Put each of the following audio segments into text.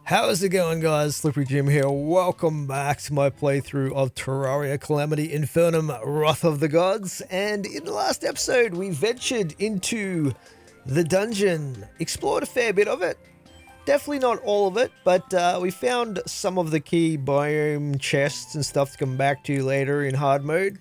How's it going, guys? Slippery Jim here. Welcome back to my playthrough of Terraria Calamity Infernum Wrath of the Gods. And in the last episode, we ventured into the dungeon, explored a fair bit of it. Definitely not all of it, but we found some of the key biome chests and stuff to come back to later in hard mode.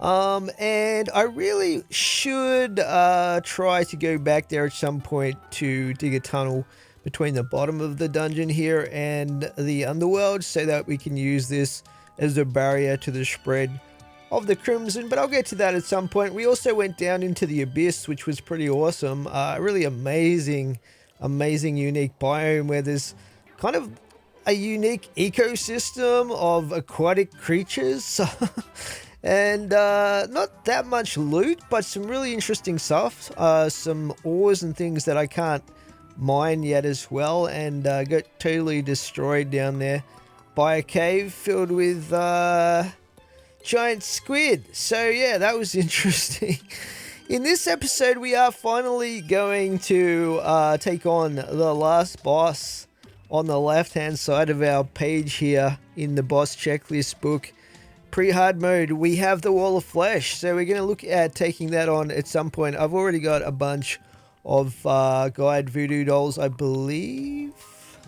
And I really should try to go back there at some point to dig a tunnel between the bottom of the dungeon here and the underworld so that we can use this as a barrier to the spread of the crimson, but I'll get to that at some point. We also went down into the abyss, which was pretty awesome. Really amazing unique biome where there's kind of a unique ecosystem of aquatic creatures and not that much loot, but some really interesting stuff, some ores and things that I can't mine yet as well, and got totally destroyed down there by a cave filled with giant squid. So yeah, that was interesting. In this episode, we are finally going to take on the last boss on the left hand side of our page here in the boss checklist book. Pre-hard mode, we have the wall of flesh, so we're going to look at taking that on at some point. I've already got a bunch of guide voodoo dolls, I believe.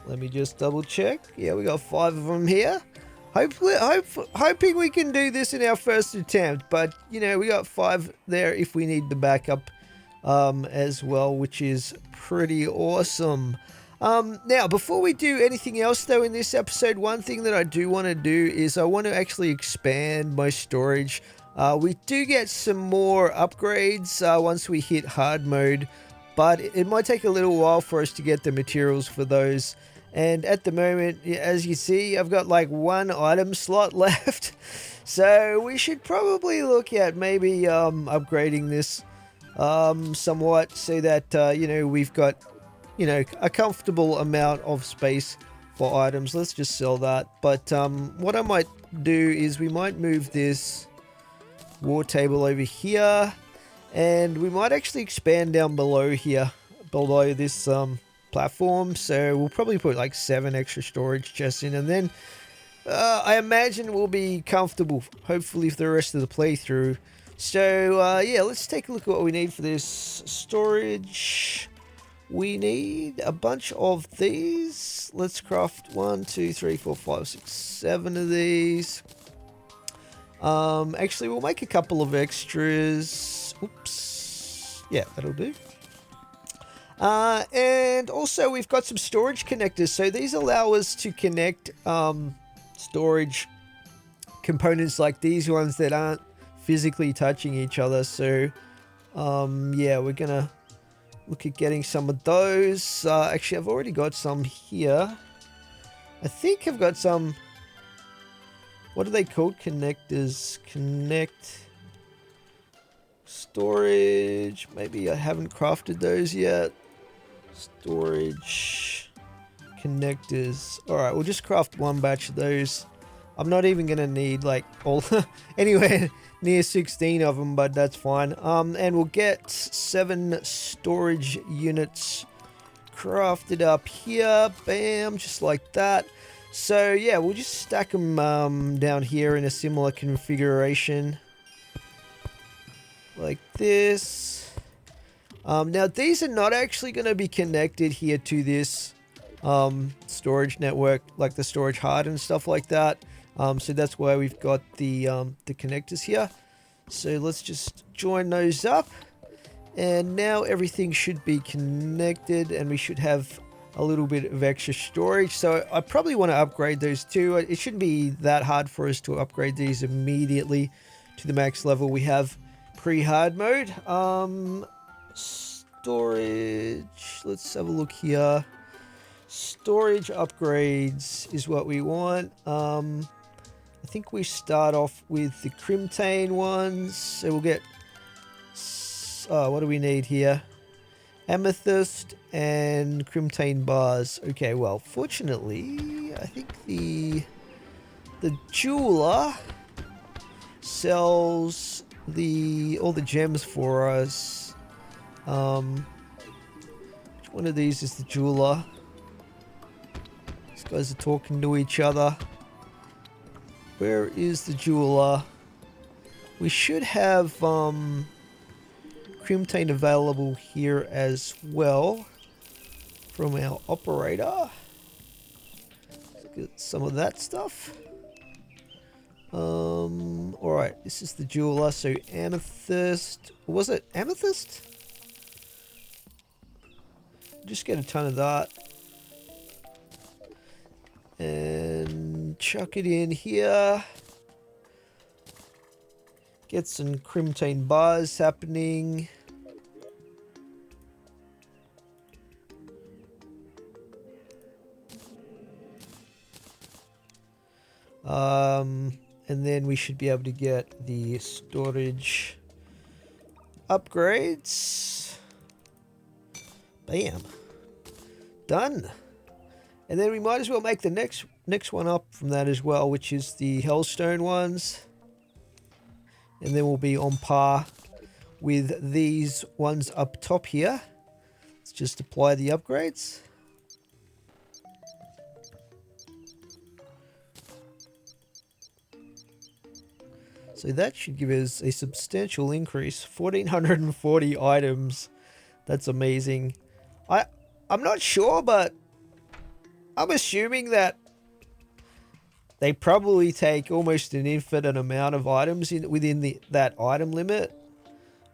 Let me just double check. Yeah, we got 5 of them here. Hoping we can do this in our first attempt, but you know, we got 5 there if we need the backup as well, which is pretty awesome. Now, before we do anything else though in this episode, one thing that I do want to do is I want to actually expand my storage. We do get some more upgrades once we hit hard mode, but it might take a little while for us to get the materials for those. And at the moment, as you see, I've got like 1 item slot left. So we should probably look at maybe upgrading this somewhat so that, you know, we've got, you know, a comfortable amount of space for items. Let's just sell that. But what I might do is we might move this war table over here, and we might actually expand down below here, below this platform. So we'll probably put like 7 extra storage chests in, and then I imagine we'll be comfortable, hopefully, for the rest of the playthrough. So yeah, let's take a look at what we need for this storage. We need a bunch of these. Let's craft 1, 2, 3, 4, 5, 6, 7 of these. Actually, we'll make a couple of extras. Oops. Yeah, that'll do. And also we've got some storage connectors. So these allow us to connect storage components like these ones that aren't physically touching each other. So yeah, we're gonna look at getting some of those. Actually, I've already got some here. I think I've got some. What are they called? Connectors. Connect. Storage. Maybe I haven't crafted those yet. Storage. Connectors. Alright, we'll just craft 1 batch of those. I'm not even going to need like all anywhere near 16 of them, but that's fine. And we'll get 7 storage units crafted up here. Bam, just like that. So yeah, we'll just stack them down here in a similar configuration like this. Now these are not actually going to be connected here to this storage network, like the storage hard and stuff like that. So that's why we've got the connectors here. So let's just join those up, and now everything should be connected, and we should have a little bit of extra storage. So I probably want to upgrade those too. It shouldn't be that hard for us to upgrade these immediately to the max level we have pre-hard mode. Storage, let's have a look here. Storage upgrades is what we want. I think we start off with the Crimtane ones. So we'll get, what do we need here? Amethyst and Crimtane bars. Okay, well, fortunately, I think the jeweler sells all the gems for us. Which one of these is the jeweler? It's guys are talking to each other. Where is the jeweler? We should have crimtane available here as well from our operator. Let's get some of that stuff. Alright, this is the jeweler, so amethyst. Was it amethyst? Just get a ton of that. And chuck it in here. Get some crimtane bars happening. And then we should be able to get the storage upgrades. Bam. Done. And then we might as well make the next one up from that as well, which is the Hellstone ones. And then we'll be on par with these ones up top here. Let's just apply the upgrades. So that should give us a substantial increase. 1,440 items. That's amazing. I'm not sure, but I'm assuming that they probably take almost an infinite amount of items within that item limit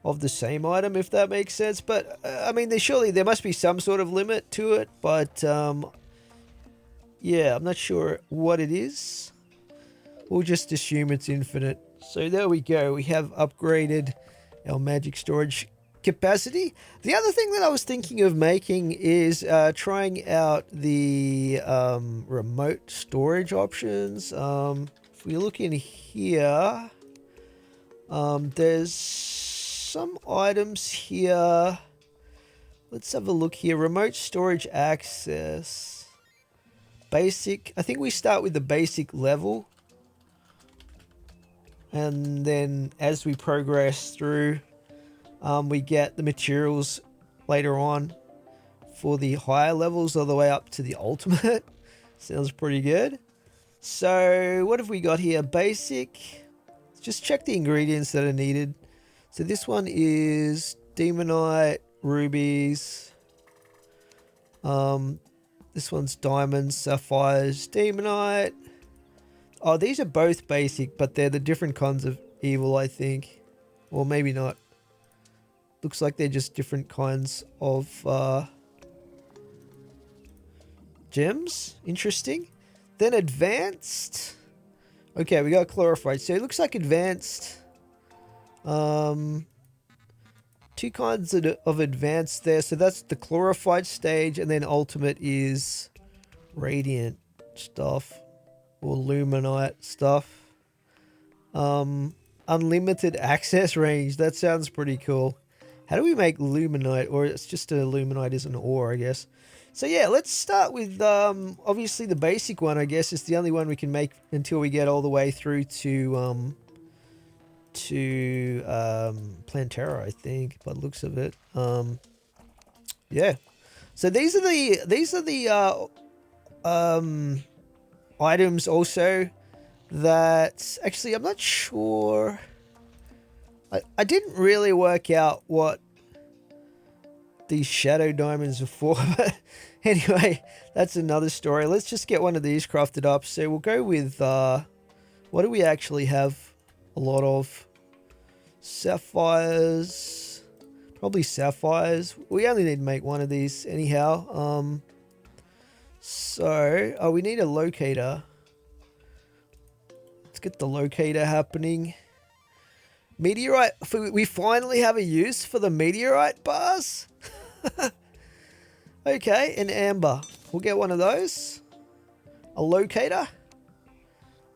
of the same item, if that makes sense. But I mean, there must be some sort of limit to it. But yeah, I'm not sure what it is. We'll just assume it's infinite. So there we go. We have upgraded our magic storage capacity. The other thing that I was thinking of making is trying out the remote storage options. If we look in here, there's some items here. Let's have a look here. Remote storage access. Basic. I think we start with the basic level. And then as we progress through, we get the materials later on for the higher levels all the way up to the ultimate. Sounds pretty good. So what have we got here? Basic. Let's just check the ingredients that are needed. So this one is demonite, rubies. This one's diamonds, sapphires, demonite. Oh, these are both basic, but they're the different kinds of evil, I think. Or maybe not. Looks like they're just different kinds of gems. Interesting. Then advanced. Okay, we got chlorophyte. So it looks like advanced. Two kinds of advanced there. So that's the chlorophyte stage. And then ultimate is radiant stuff. Or luminite stuff. Unlimited access range. That sounds pretty cool. How do we make luminite? Or it's just a luminite is an ore, I guess. So yeah, let's start with obviously the basic one, I guess. It's the only one we can make until we get all the way through to Plantera, I think, by the looks of it. Yeah. So these are the items also that actually I'm not sure. I didn't really work out what these shadow diamonds are for, but anyway, that's another story. Let's just get one of these crafted up. So we'll go with what do we actually have a lot of? Sapphires. Probably sapphires. We only need to make one of these anyhow. So we need a locator. Let's get the locator happening. Meteorite. We finally have a use for the meteorite bars. Okay, an amber. We'll get one of those. A locator.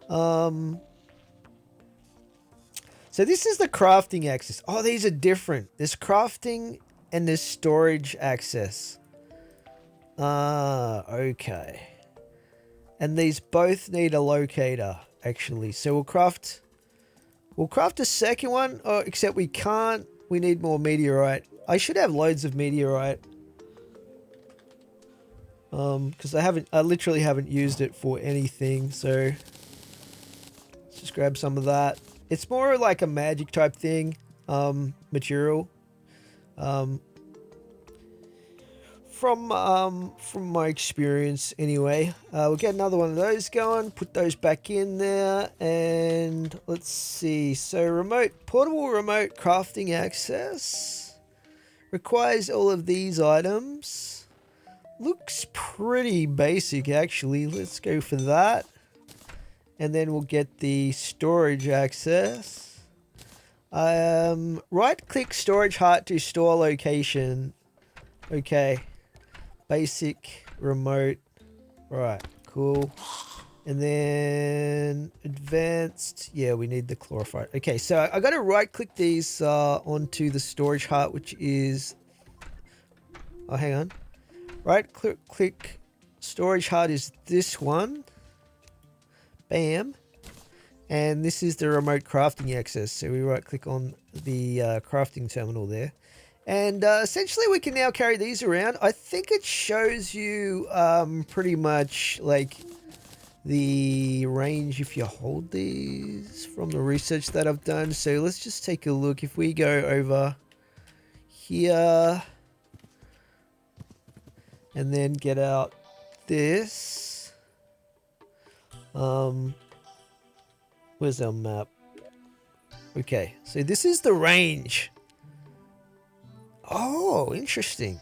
So this is the crafting access. Oh, these are different. There's crafting and there's storage access. Okay. And these both need a locator, actually. So we'll craft a second one, except we can't. We need more meteorite. I should have loads of meteorite. because I literally haven't used it for anything. So let's just grab some of that. It's more like a magic type thing, material. From my experience anyway. We'll get another one of those going, put those back in there, and let's see. So portable remote crafting access requires all of these items. Looks pretty basic actually. Let's go for that. And then we'll get the storage access. Right click storage heart to store location. Okay. Basic, remote, right, cool. And then advanced, yeah, we need the chlorophyte. Okay, so I got to right click these onto the storage heart, which is, oh, hang on. Right click storage heart is this one. Bam. And this is the remote crafting access. So we right click on the crafting terminal there. And essentially we can now carry these around. I think it shows you pretty much like the range if you hold these from the research that I've done. So let's just take a look. If we go over here and then get out this. Where's our map? Okay, so this is the range. Oh, interesting.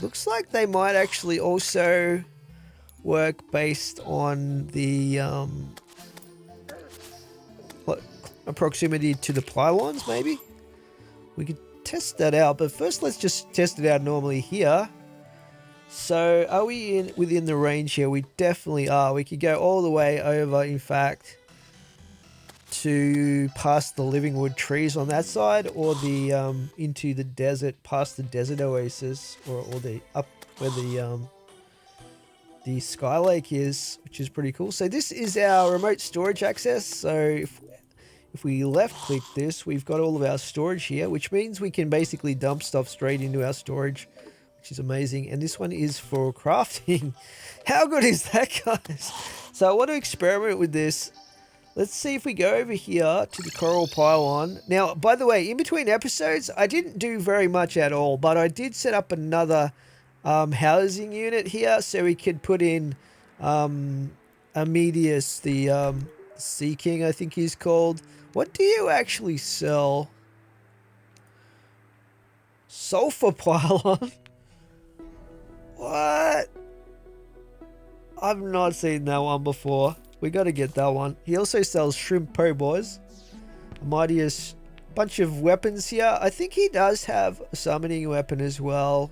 Looks like they might actually also work based on the proximity to the pylons, maybe? We could test that out, but first let's just test it out normally here. So, are we within the range here? We definitely are. We could go all the way over, in fact, to past the living wood trees on that side, or the into the desert, past the desert oasis, or the up where the sky lake is, which is pretty cool. So this is our remote storage access. So if we left click this, we've got all of our storage here, which means we can basically dump stuff straight into our storage, which is amazing. And this one is for crafting. How good is that, guys? So I want to experiment with this. Let's see if we go over here to the coral pylon. Now, by the way, in between episodes, I didn't do very much at all, but I did set up another housing unit here so we could put in Amedius, the Sea King, I think he's called. What do you actually sell? Sulfur pylon? What? I've not seen that one before. We got to get that one. He also sells shrimp po' boys. Mightiest bunch of weapons here. I think he does have a summoning weapon as well.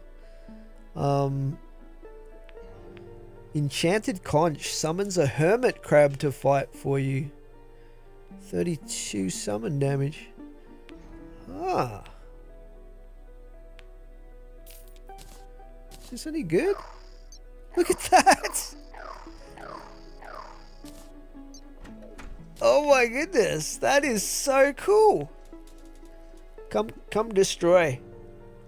Enchanted Conch summons a hermit crab to fight for you. 32 summon damage. Ah. Is this any good? Look at that! Oh my goodness, that is so cool. Come destroy.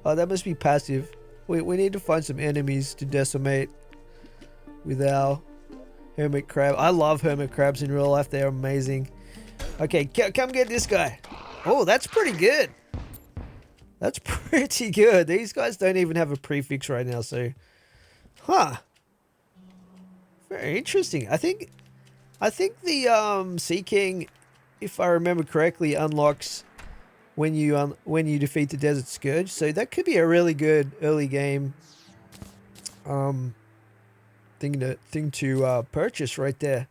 Oh, that must be passive. We need to find some enemies to decimate with our hermit crab. I love hermit crabs in real life. They're amazing. Okay, come get this guy. Oh, that's pretty good. That's pretty good. These guys don't even have a prefix right now, so... Huh. Very interesting. I think the Sea King, if I remember correctly, unlocks when you defeat the Desert Scourge. So that could be a really good early game thing to purchase right there.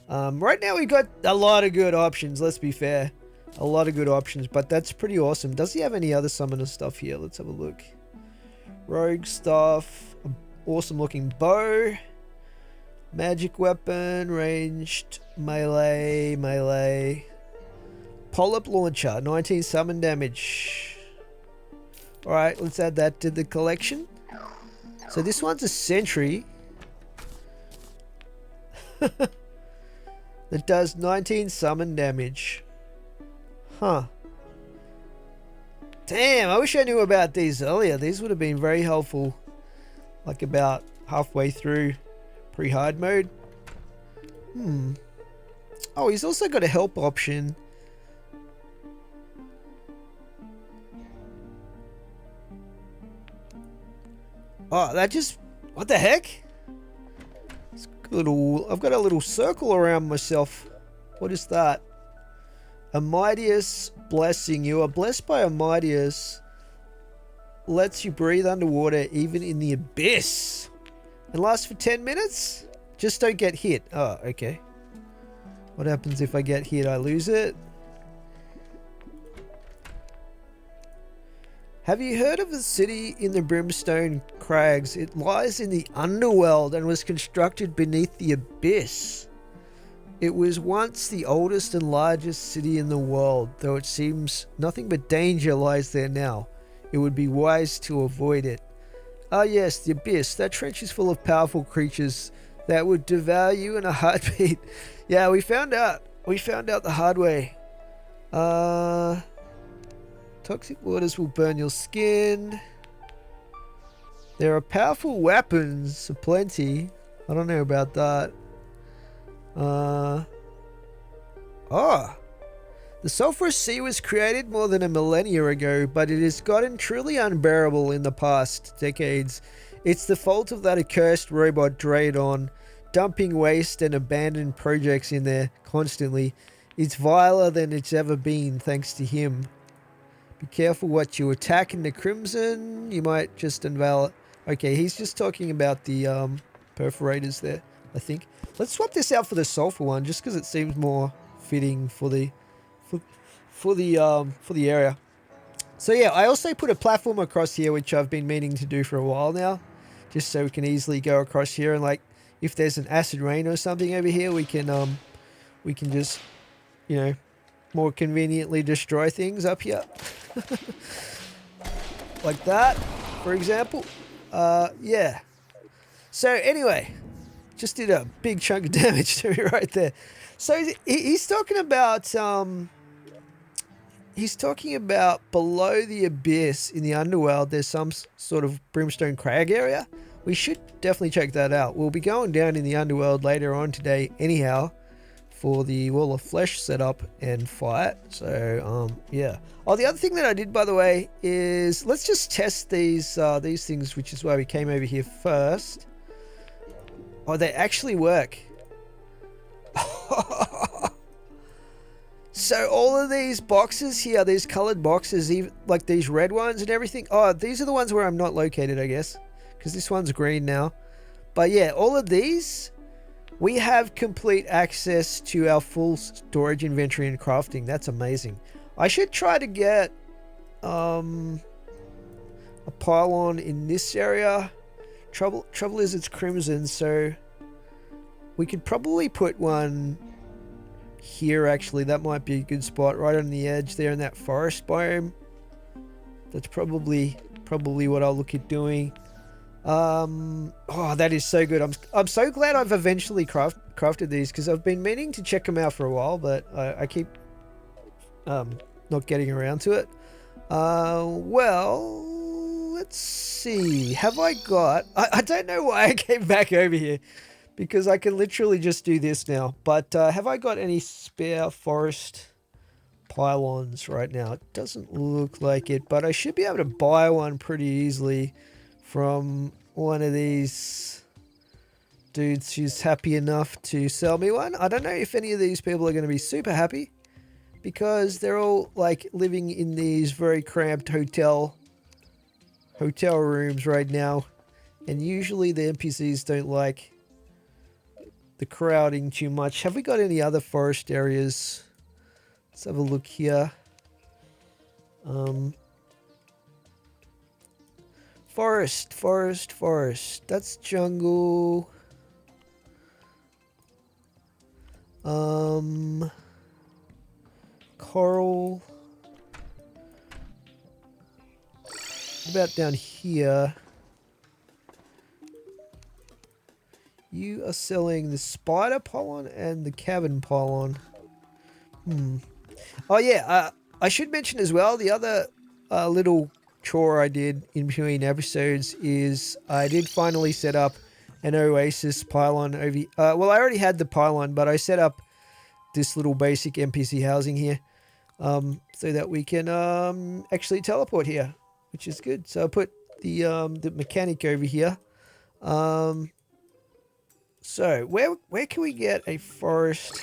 Right now we've got a lot of good options. Let's be fair, a lot of good options. But that's pretty awesome. Does he have any other summoner stuff here? Let's have a look. Rogue stuff. Awesome looking bow. Magic weapon, ranged, melee. Polyp launcher, 19 summon damage. Alright, let's add that to the collection. So this one's a sentry. That does 19 summon damage. Huh. Damn, I wish I knew about these earlier. These would have been very helpful like about halfway through pre-hard mode. Oh, he's also got a help option. Oh, that just... What the heck? I've got a little circle around myself. What is that? A mightiest blessing. You are blessed by a mightiest. Lets you breathe underwater even in the abyss. And lasts for 10 minutes? Just don't get hit. Oh, okay. What happens if I get hit? I lose it. Have you heard of the city in the Brimstone Crags? It lies in the underworld and was constructed beneath the abyss. It was once the oldest and largest city in the world, though it seems nothing but danger lies there now. It would be wise to avoid it. Ah yes, the abyss. That trench is full of powerful creatures that would devour you in a heartbeat. Yeah, we found out. We found out the hard way. Toxic waters will burn your skin. There are powerful weapons aplenty. I don't know about that. The sulfurous sea was created more than a millennia ago, but it has gotten truly unbearable in the past decades. It's the fault of that accursed robot Draydon, dumping waste and abandoned projects in there constantly. It's viler than it's ever been thanks to him. Be careful what you attack in the Crimson. You might just unveil it. Okay, he's just talking about the perforators there, I think. Let's swap this out for the sulfur one, just because it seems more fitting for the area. So yeah, I also put a platform across here, which I've been meaning to do for a while now, just so we can easily go across here, and like if there's an acid rain or something over here, we can just, you know, more conveniently destroy things up here. Like that, for example. Yeah. So anyway, just did a big chunk of damage to me right there. So he's talking about below the abyss in the underworld, there's some sort of Brimstone Crag area. We should definitely check that out. We'll be going down in the underworld later on today anyhow, for the Wall of Flesh setup and fight. So yeah. Oh, the other thing that I did, by the way, is let's just test these things, which is why we came over here first. Oh, they actually work. So all of these boxes here, these colored boxes, even like these red ones and everything. Oh, these are the ones where I'm not located, I guess, because this one's green now. But yeah, all of these, we have complete access to our full storage inventory and crafting. That's amazing. I should try to get a pylon in this area. Trouble is it's crimson, so we could probably put one here. Actually, that might be a good spot right on the edge there in that forest biome. That's probably what I'll look at doing. Oh, that is so good. I'm so glad I've eventually crafted these, because I've been meaning to check them out for a while, but I keep not getting around to it. Well, let's see. Have I got... I don't know why I came back over here, because I can literally just do this now. But have I got any spare forest pylons right now? It doesn't look like it, but I should be able to buy one pretty easily from one of these dudes who's happy enough to sell me one. I don't know if any of these people are going to be super happy, because they're all like living in these very cramped hotel rooms right now, and usually the NPCs don't like the crowding too much. Have we got any other forest areas? Let's have a look here. Forest. That's jungle. Coral. What about down here? You are selling the spider pollen and the cavern pollen. Oh yeah, I should mention as well, the other little chore I did in between episodes is I did finally set up an Oasis pylon over. Well, I already had the pylon, but I set up this little basic NPC housing here, so that we can actually teleport here, which is good. So I put the mechanic over here. So where can we get a forest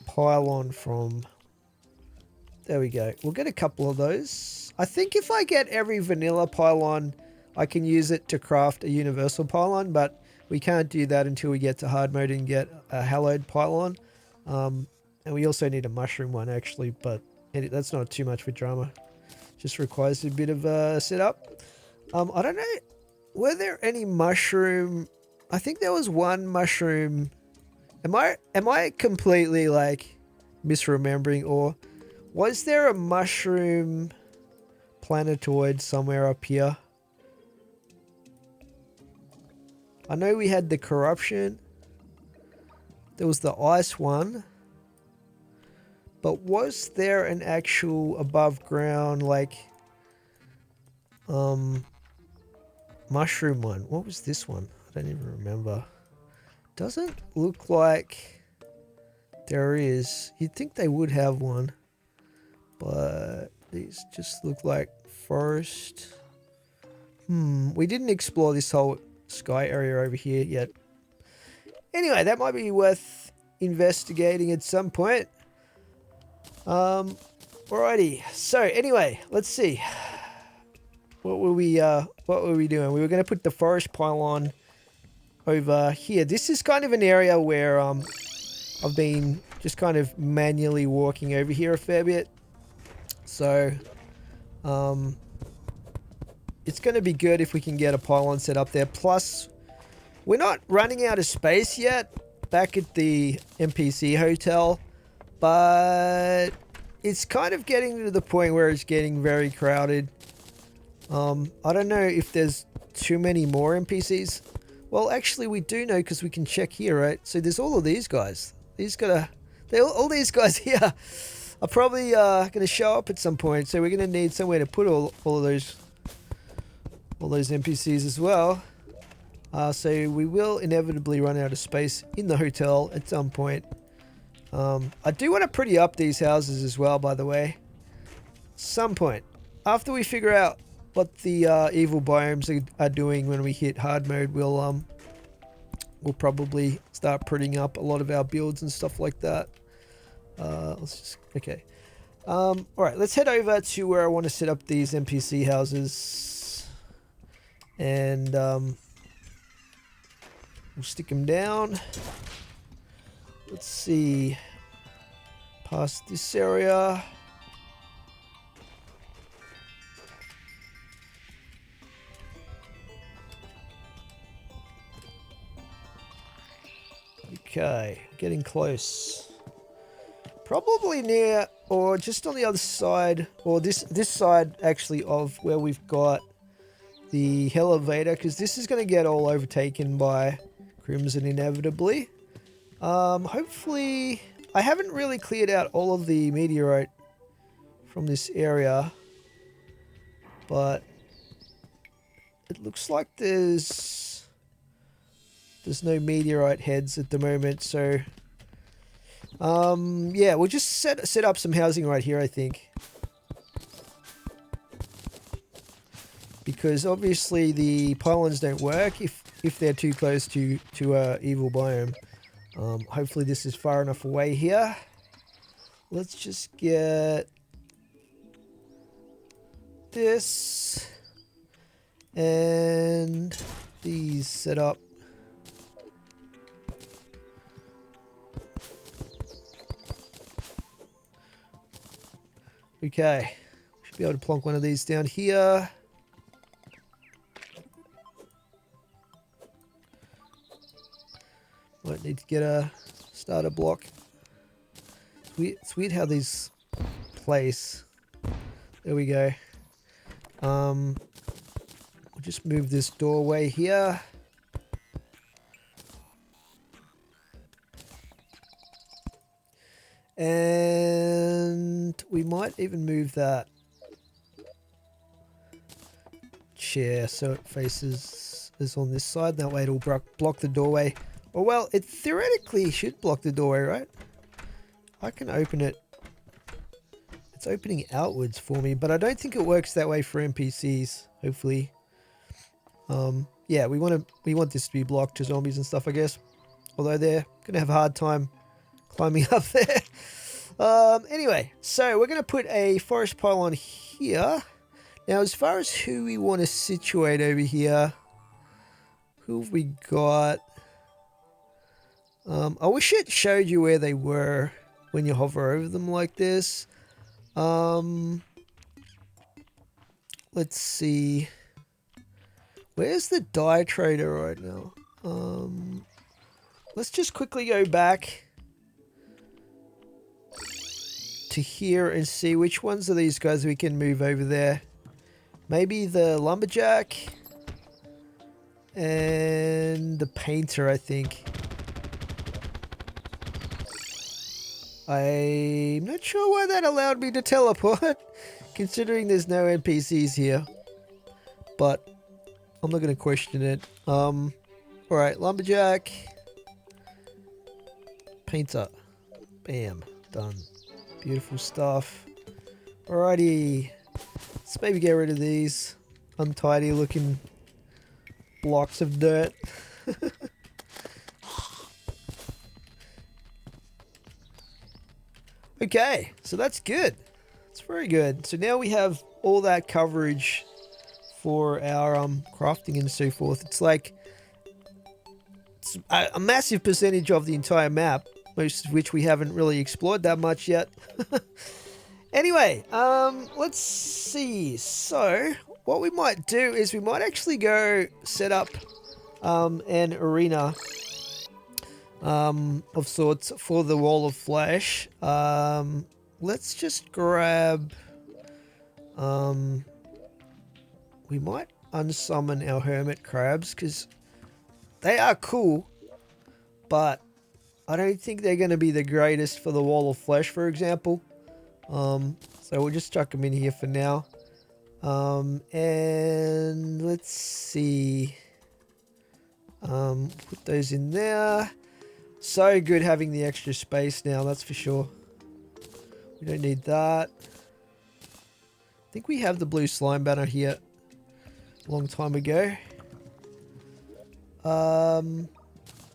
pylon from? There we go. We'll get a couple of those. I think if I get every vanilla pylon, I can use it to craft a universal pylon, but we can't do that until we get to hard mode and get a hallowed pylon. And we also need a mushroom one, actually, but that's not too much for drama. Just requires a bit of a setup. I don't know. Were there any mushroom? I think there was one mushroom. Am I completely like misremembering, or was there a mushroom planetoid somewhere up here? I know we had the corruption. There was the ice one. But was there an actual above ground like mushroom one? What was this one? I don't even remember. Doesn't look like there is. You'd think they would have one. But these just look like forest. We didn't explore this whole sky area over here yet. Anyway, that might be worth investigating at some point. Alrighty. So anyway, let's see. What were we doing? We were going to put the forest pylon over here. This is kind of an area where I've been just kind of manually walking over here a fair bit. So it's going to be good if we can get a pylon set up there. Plus, we're not running out of space yet back at the NPC hotel, but it's kind of getting to the point where it's getting very crowded. I don't know if there's too many more NPCs. Well, actually, we do know because we can check here, right? So there's all of these guys. All these guys here are probably going to show up at some point. So we're going to need somewhere to put all of those NPCs as well. So we will inevitably run out of space in the hotel at some point. I do want to pretty up these houses as well, by the way. Some point. After we figure out what the evil biomes are doing when we hit hard mode, we'll probably start prettying up a lot of our builds and stuff like that. Okay. Alright, let's head over to where I want to set up these NPC houses. And we'll stick them down. Let's see. Past this area. Okay, getting close. Probably near, or just on the other side, or this side actually of where we've got the elevator, because this is going to get all overtaken by Crimson inevitably. Hopefully, I haven't really cleared out all of the meteorite from this area, but it looks like there's no meteorite heads at the moment, so yeah, we'll just set up some housing right here, I think, because obviously the pylons don't work if they're too close to a evil biome. Hopefully this is far enough away here. Let's just get this and these set up. Okay, should be able to plonk one of these down here. Might need to get a starter block. It's weird how these place. There we go. We'll just move this doorway here. And we might even move that. share so it faces is on this side. That way it'll block the doorway. Or well, it theoretically should block the doorway, right? I can open it. It's opening outwards for me, but I don't think it works that way for NPCs. Hopefully, yeah, we want this to be blocked to zombies and stuff, I guess. Although they're gonna have a hard time climbing up there. Anyway, so we're gonna put a forest pylon here. Now, as far as who we want to situate over here, who have we got? I wish it showed you where they were when you hover over them like this. Let's see. Where's the dye trader right now? Let's just quickly go back to here and see which ones of these guys we can move over there. Maybe the lumberjack and the painter, I think. I'm not sure why that allowed me to teleport, considering there's no NPCs here. But I'm not going to question it. Alright, lumberjack. Painter. Bam. Done. Beautiful stuff. Alrighty. Let's maybe get rid of these untidy looking blocks of dirt. Okay, so that's good. It's very good. So now we have all that coverage for our crafting and so forth. It's like it's a massive percentage of the entire map, most of which we haven't really explored that much yet. Anyway, let's see. So what we might do is we might actually go set up an arena of sorts for the wall of flesh. Let's just grab we might unsummon our hermit crabs because they are cool, but I don't think they're going to be the greatest for the wall of flesh, for example. So we'll just chuck them in here for now. And let's see. Put those in there. So good having the extra space now, that's for sure. We don't need that. I think we have the blue slime banner here a long time ago.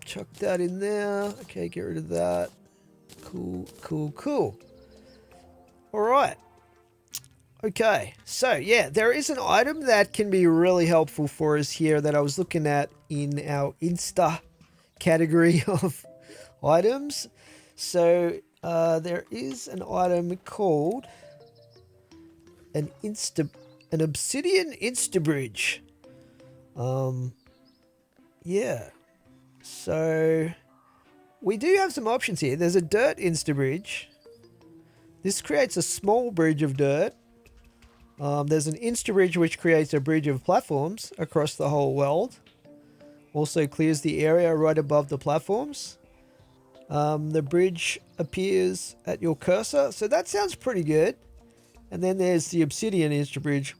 Chuck that in there. Okay, get rid of that. Cool, cool, cool. Alright. Okay, so yeah, there is an item that can be really helpful for us here that I was looking at in our Insta category of items. So there is an item called an obsidian insta bridge. Yeah. So we do have some options here. There's a dirt insta bridge. This creates a small bridge of dirt. There's an insta bridge which creates a bridge of platforms across the whole world. Also clears the area right above the platforms. The bridge appears at your cursor, so that sounds pretty good. And then there's the obsidian insta bridge.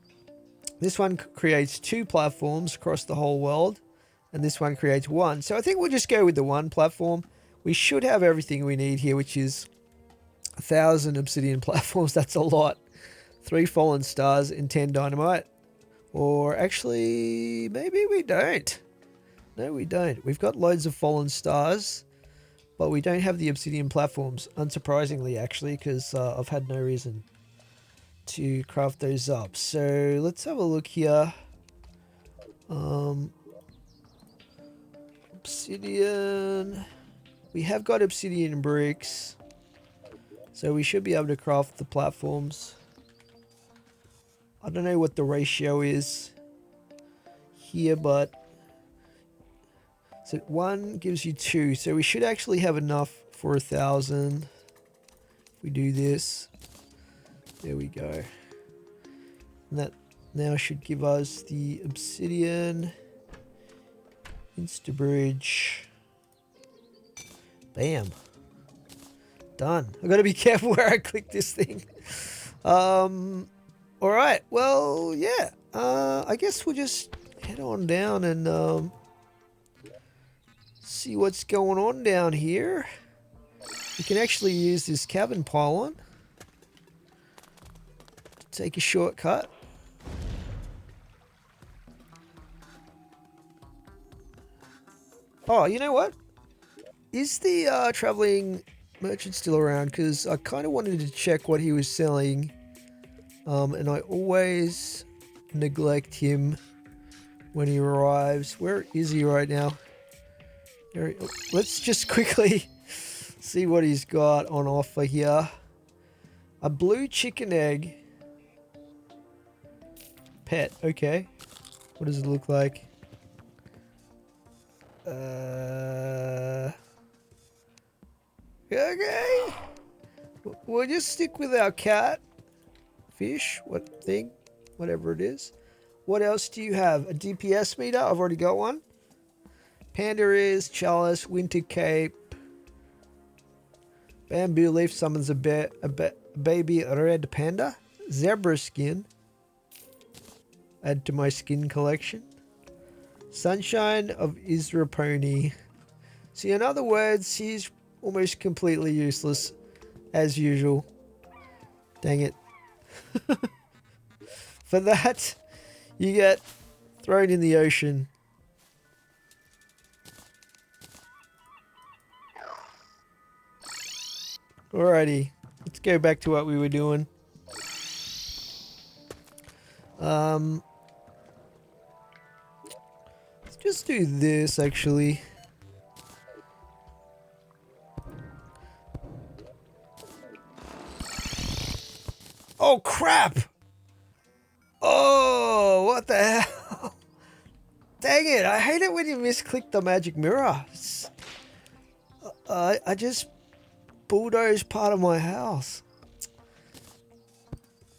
This one creates 2 platforms across the whole world, and this one creates 1. So I think we'll just go with the 1 platform. We should have everything we need here, which is 1,000 obsidian platforms. That's a lot. 3 fallen stars and 10 dynamite. Or actually, maybe we don't. No, we don't. We've got loads of fallen stars, but we don't have the obsidian platforms, unsurprisingly, actually, because I've had no reason to craft those up. So let's have a look here. Obsidian. We have got obsidian bricks, so we should be able to craft the platforms. I don't know what the ratio is here, but so 1 gives you 2, so we should actually have enough for 1,000 if we do this. There we go. And that now should give us the obsidian insta bridge. Bam. Done. I've got to be careful where I click this thing. Alright, well, yeah. I guess we'll just head on down and see what's going on down here. We can actually use this cabin pylon to take a shortcut. Oh, you know what? Is the traveling merchant still around? Because I kind of wanted to check what he was selling. And I always neglect him when he arrives. Where is he right now? Let's just quickly see what he's got on offer here. A blue chicken egg. Pet, okay. What does it look like? Okay. We'll just stick with our cat. Fish, whatever it is. What else do you have? A DPS meter? I've already got one. Panda is chalice, winter cape. Bamboo leaf summons a baby red panda. Zebra skin. Add to my skin collection. Sunshine of Israponi. See, in other words, he's almost completely useless, as usual. Dang it. For that, you get thrown in the ocean. Alrighty, let's go back to what we were doing. Let's just do this actually. Oh crap! Oh, what the hell? Dang it, I hate it when you misclick the magic mirror. I just bulldozed part of my house.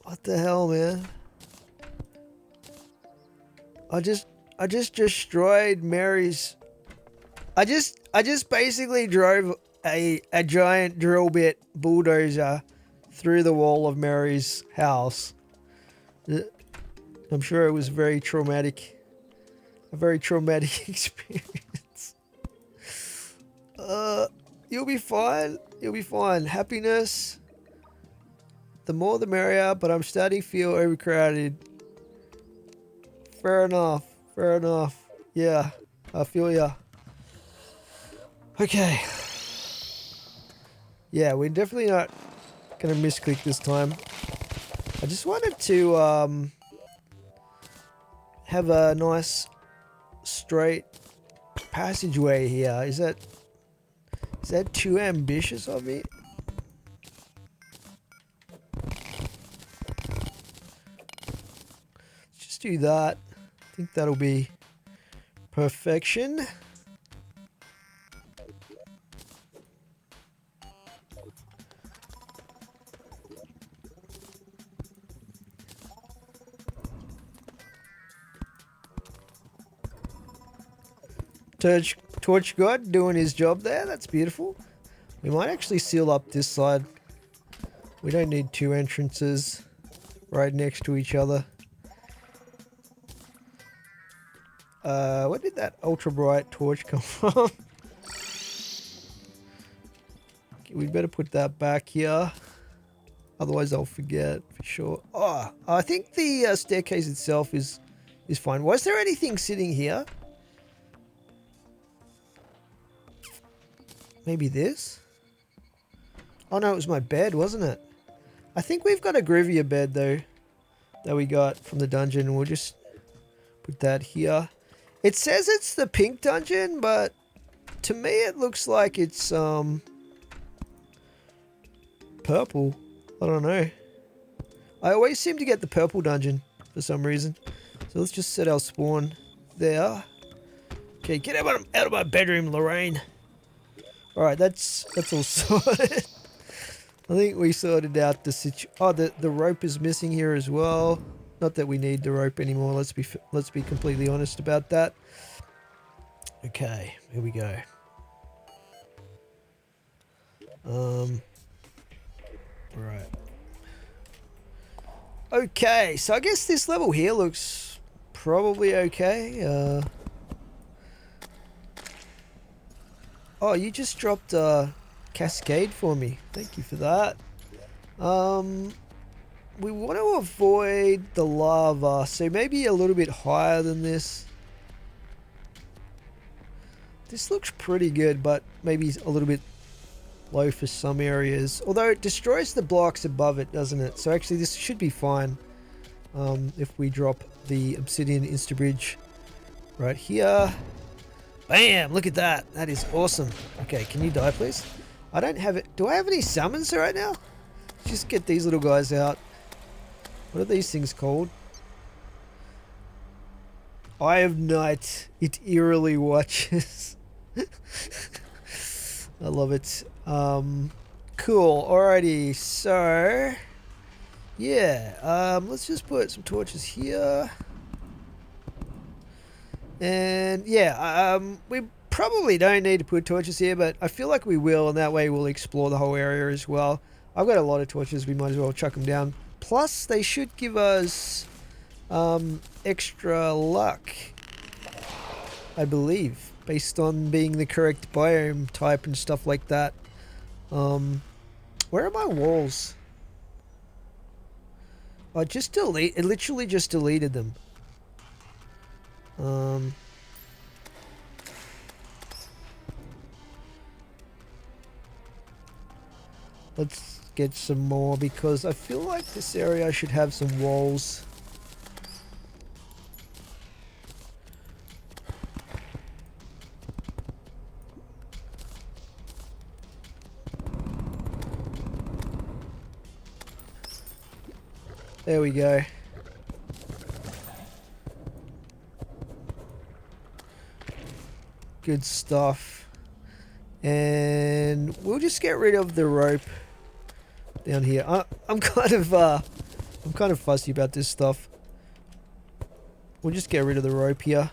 What the hell, man? I just destroyed Mary's. I just basically drove a giant drill bit bulldozer through the wall of Mary's house. I'm sure it was very traumatic. A very traumatic experience. You'll be fine. You'll be fine. Happiness. The more the merrier, but I'm starting to feel overcrowded. Fair enough. Fair enough. Yeah, I feel ya. Okay. Yeah, we're definitely not gonna misclick this time. I just wanted to have a nice straight passageway here. Is that too ambitious of me? Let's just do that. I think that'll be perfection. Torch God doing his job there. That's beautiful. We might actually seal up this side. We don't need two entrances right next to each other. Where did that ultra bright torch come from? Okay, we'd better put that back here. Otherwise I'll forget for sure. Oh, I think the staircase itself is fine. Was there anything sitting here? Maybe this? Oh no, it was my bed, wasn't it? I think we've got a groovier bed though that we got from the dungeon. We'll just put that here. It says it's the pink dungeon, but to me it looks like it's purple. I don't know. I always seem to get the purple dungeon for some reason. So let's just set our spawn there. Okay, get out of my bedroom, Lorraine. Alright, that's all sorted. I think we sorted out the situation. Oh, the rope is missing here as well. Not that we need the rope anymore. Let's be completely honest about that. Okay, here we go. Right. Okay, so I guess this level here looks probably okay. Oh, you just dropped a cascade for me. Thank you for that. We want to avoid the lava, so maybe a little bit higher than this. This looks pretty good, but maybe a little bit low for some areas. Although it destroys the blocks above it, doesn't it? So actually this should be fine if we drop the obsidian insta-bridge right here. Bam! Look at that. That is awesome. Okay, can you die, please? I don't have it. Do I have any summons right now? Just get these little guys out. What are these things called? Eye of Night. It eerily watches. I love it. Cool. Alrighty. So, yeah. Let's just put some torches here. And yeah, we probably don't need to put torches here, but I feel like we will, and that way we'll explore the whole area as well. I've got a lot of torches. We might as well chuck them down. Plus, they should give us extra luck, I believe, based on being the correct biome type and stuff like that. Where are my walls? I just delete. It literally just deleted them. Let's get some more because I feel like this area should have some walls. There we go. Good stuff. And we'll just get rid of the rope down here. I'm kind of fussy about this stuff. We'll just get rid of the rope here.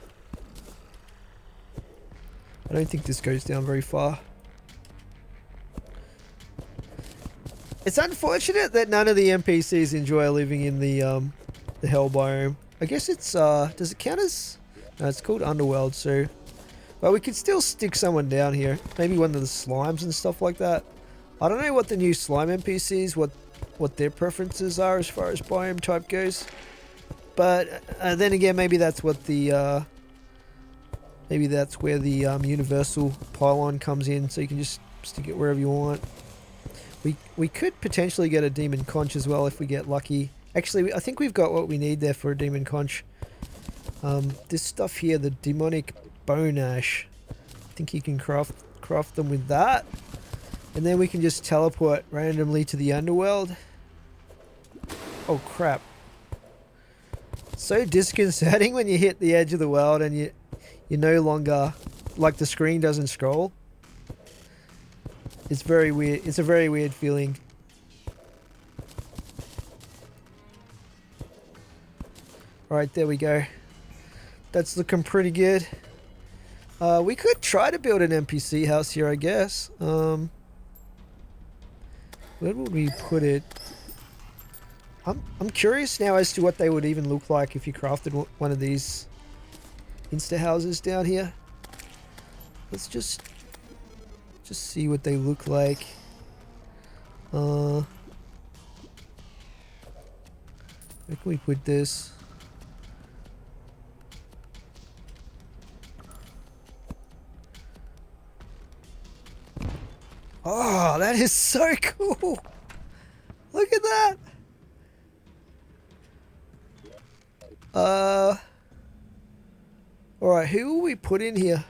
I don't think this goes down very far. It's unfortunate that none of the NPCs enjoy living in the hell biome. I guess it's does it count as? No, it's called Underworld. So, but we could still stick someone down here. Maybe one of the slimes and stuff like that. I don't know what the new slime NPCs, what their preferences are as far as biome type goes. But then again, maybe that's what the maybe that's where the universal pylon comes in. So you can just stick it wherever you want. We could potentially get a demon conch as well if we get lucky. Actually, I think we've got what we need there for a demon conch. This stuff here, the demonic bone ash. I think you can craft them with that. And then we can just teleport randomly to the underworld. Oh crap. So disconcerting when you hit the edge of the world and you're no longer, like, the screen doesn't scroll. It's very weird. It's a very weird feeling. Alright, there we go. That's looking pretty good. We could try to build an NPC house here, I guess. Where would we put it? I'm curious now as to what they would even look like if you crafted one of these insta houses down here. Let's just see what they look like. Where can we put this? Oh, that is so cool. Look at that. Alright, who will we put in here?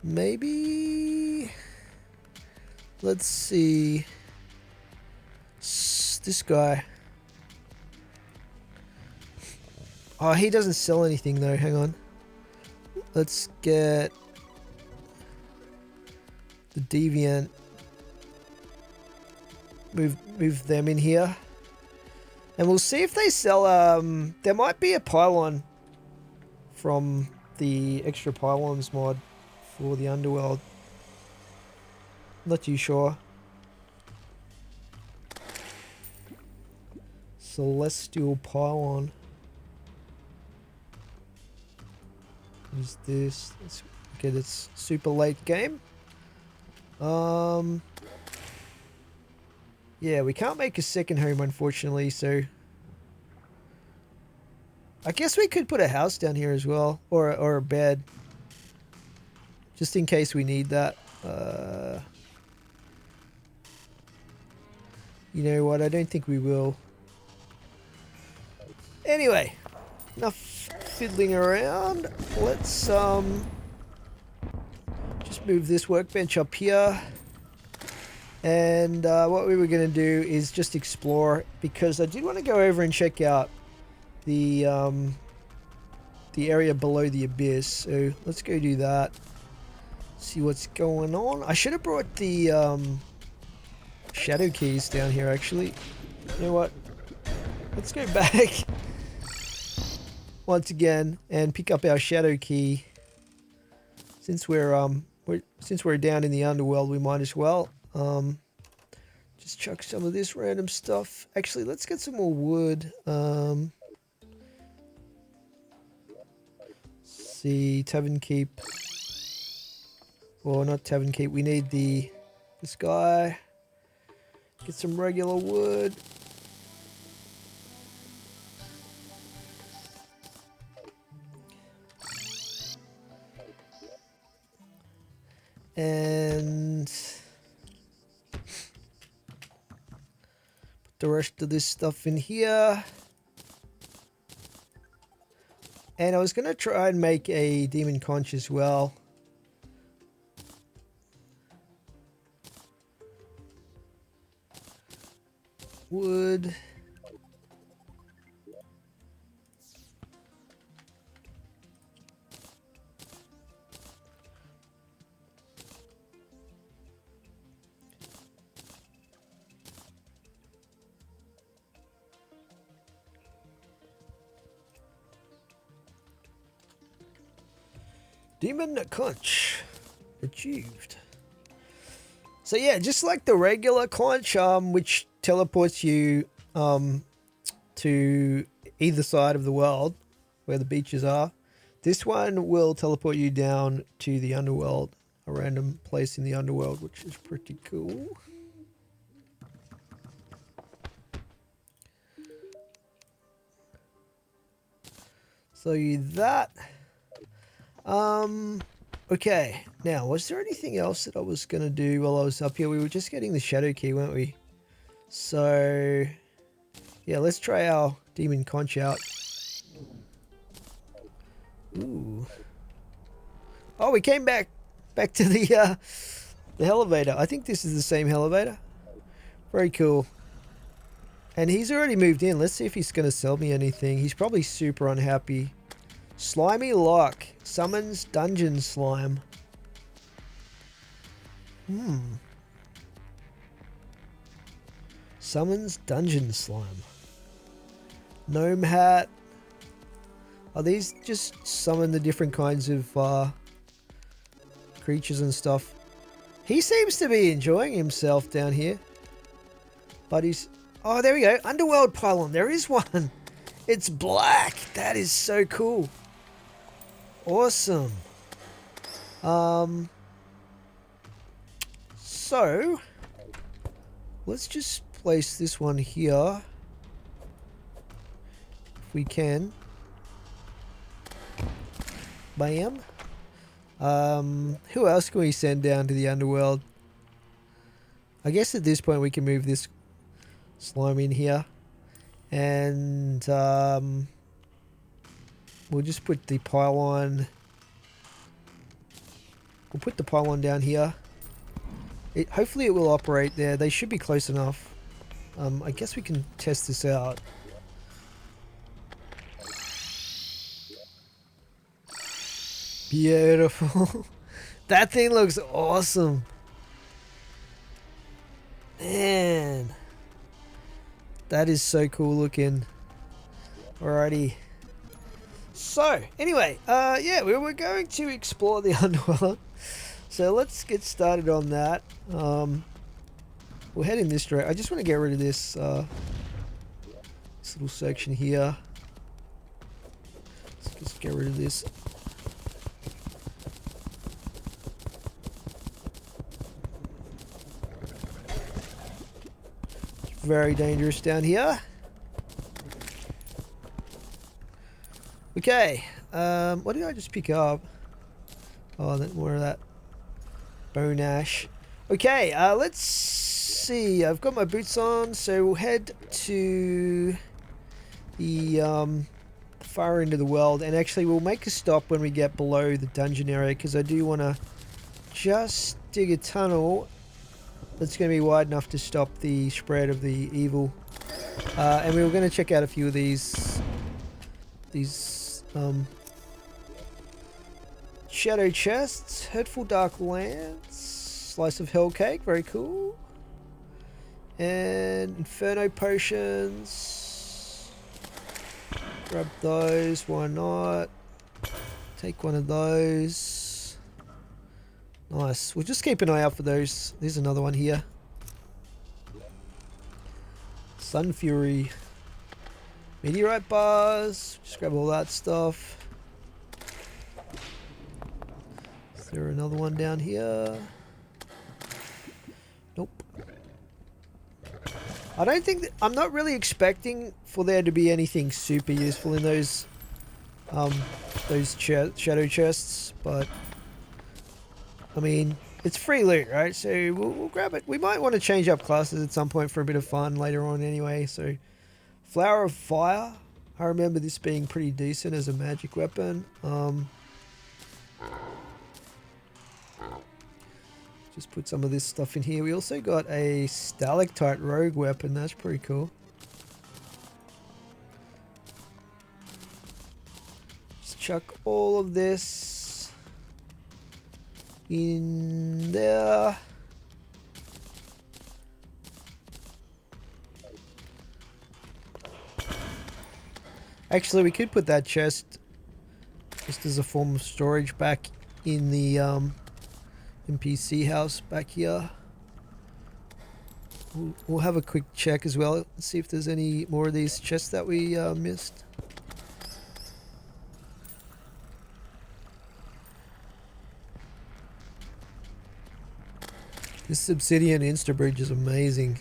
Maybe... Let's see... This guy. Oh, he doesn't sell anything though, hang on. Let's get... the Deviant. Move them in here. And we'll see if they sell, there might be a pylon from the extra pylons mod for the underworld. Not too sure. Celestial pylon. Is this? Let's get its super late game. Yeah, we can't make a second home, unfortunately, so I guess we could put a house down here as well, or a bed, just in case we need that. You know what? I don't think we will. Anyway, enough fiddling around. Let's just move this workbench up here. And what we were going to do is just explore, because I did want to go over and check out the area below the abyss. So let's go do that. See what's going on. I should have brought the shadow keys down here, actually. You know what? Let's go back once again and pick up our shadow key. Since we're down in the underworld, we might as well just chuck some of this random stuff. Actually, let's get some more wood. See, Tavern Keep, or not Tavern Keep. We need this guy. Get some regular wood. And put the rest of this stuff in here. And I was going to try and make a demon conch as well. Wood. Demon conch achieved. So yeah, just like the regular conch, which teleports you to either side of the world where the beaches are, this one will teleport you down to the underworld, a random place in the underworld, which is pretty cool. So that. Okay, now, was there anything else that I was going to do while I was up here? We were just getting the shadow key, weren't we? So, yeah, let's try our demon conch out. Ooh. Oh, we came back to the elevator. I think this is the same elevator. Very cool. And he's already moved in. Let's see if he's going to sell me anything. He's probably super unhappy. Slimy lock. Summons dungeon slime. Summons dungeon slime. Gnome hat. Are these just summon the different kinds of creatures and stuff? He seems to be enjoying himself down here. But he's... Oh, there we go. Underworld pylon. There is one. It's black. That is so cool. Awesome. So let's just place this one here if we can. Bam. Who else can we send down to the underworld? I guess at this point we can move this slime in here, and we'll just put the pylon. We'll put the pylon down here. Hopefully it will operate there. They should be close enough. I guess we can test this out. Beautiful. That thing looks awesome. Man. That is so cool looking. Alrighty. So, anyway, yeah, we were going to explore the underworld. So let's get started on that. We'll head in this direction. I just want to get rid of this, this little section here. Let's just get rid of this. It's very dangerous down here. Okay, what did I just pick up? Oh, more of that bone ash. Okay, let's see. I've got my boots on, so we'll head to the far end of the world, and actually we'll make a stop when we get below the dungeon area, because I do want to just dig a tunnel that's going to be wide enough to stop the spread of the evil. And we were going to check out a few of these shadow chests, hurtful dark lance, slice of hell cake, very cool, and inferno potions. Grab those, why not? Take one of those. Nice. We'll just keep an eye out for those. There's another one here. Sun Fury. Meteorite bars. Just grab all that stuff. Is there another one down here? Nope. I don't think that, I'm not really expecting for there to be anything super useful in those shadow chests, but I mean, it's free loot, right? So we'll grab it. We might want to change up classes at some point for a bit of fun later on anyway. So Flower of Fire, I remember this being pretty decent as a magic weapon. Just put some of this stuff in here. We also got a stalactite rogue weapon. That's pretty cool. Just chuck all of this in there. Actually, we could put that chest just as a form of storage back in the NPC house back here. We'll have a quick check as well, see if there's any more of these chests that we missed. This obsidian instabridge is amazing.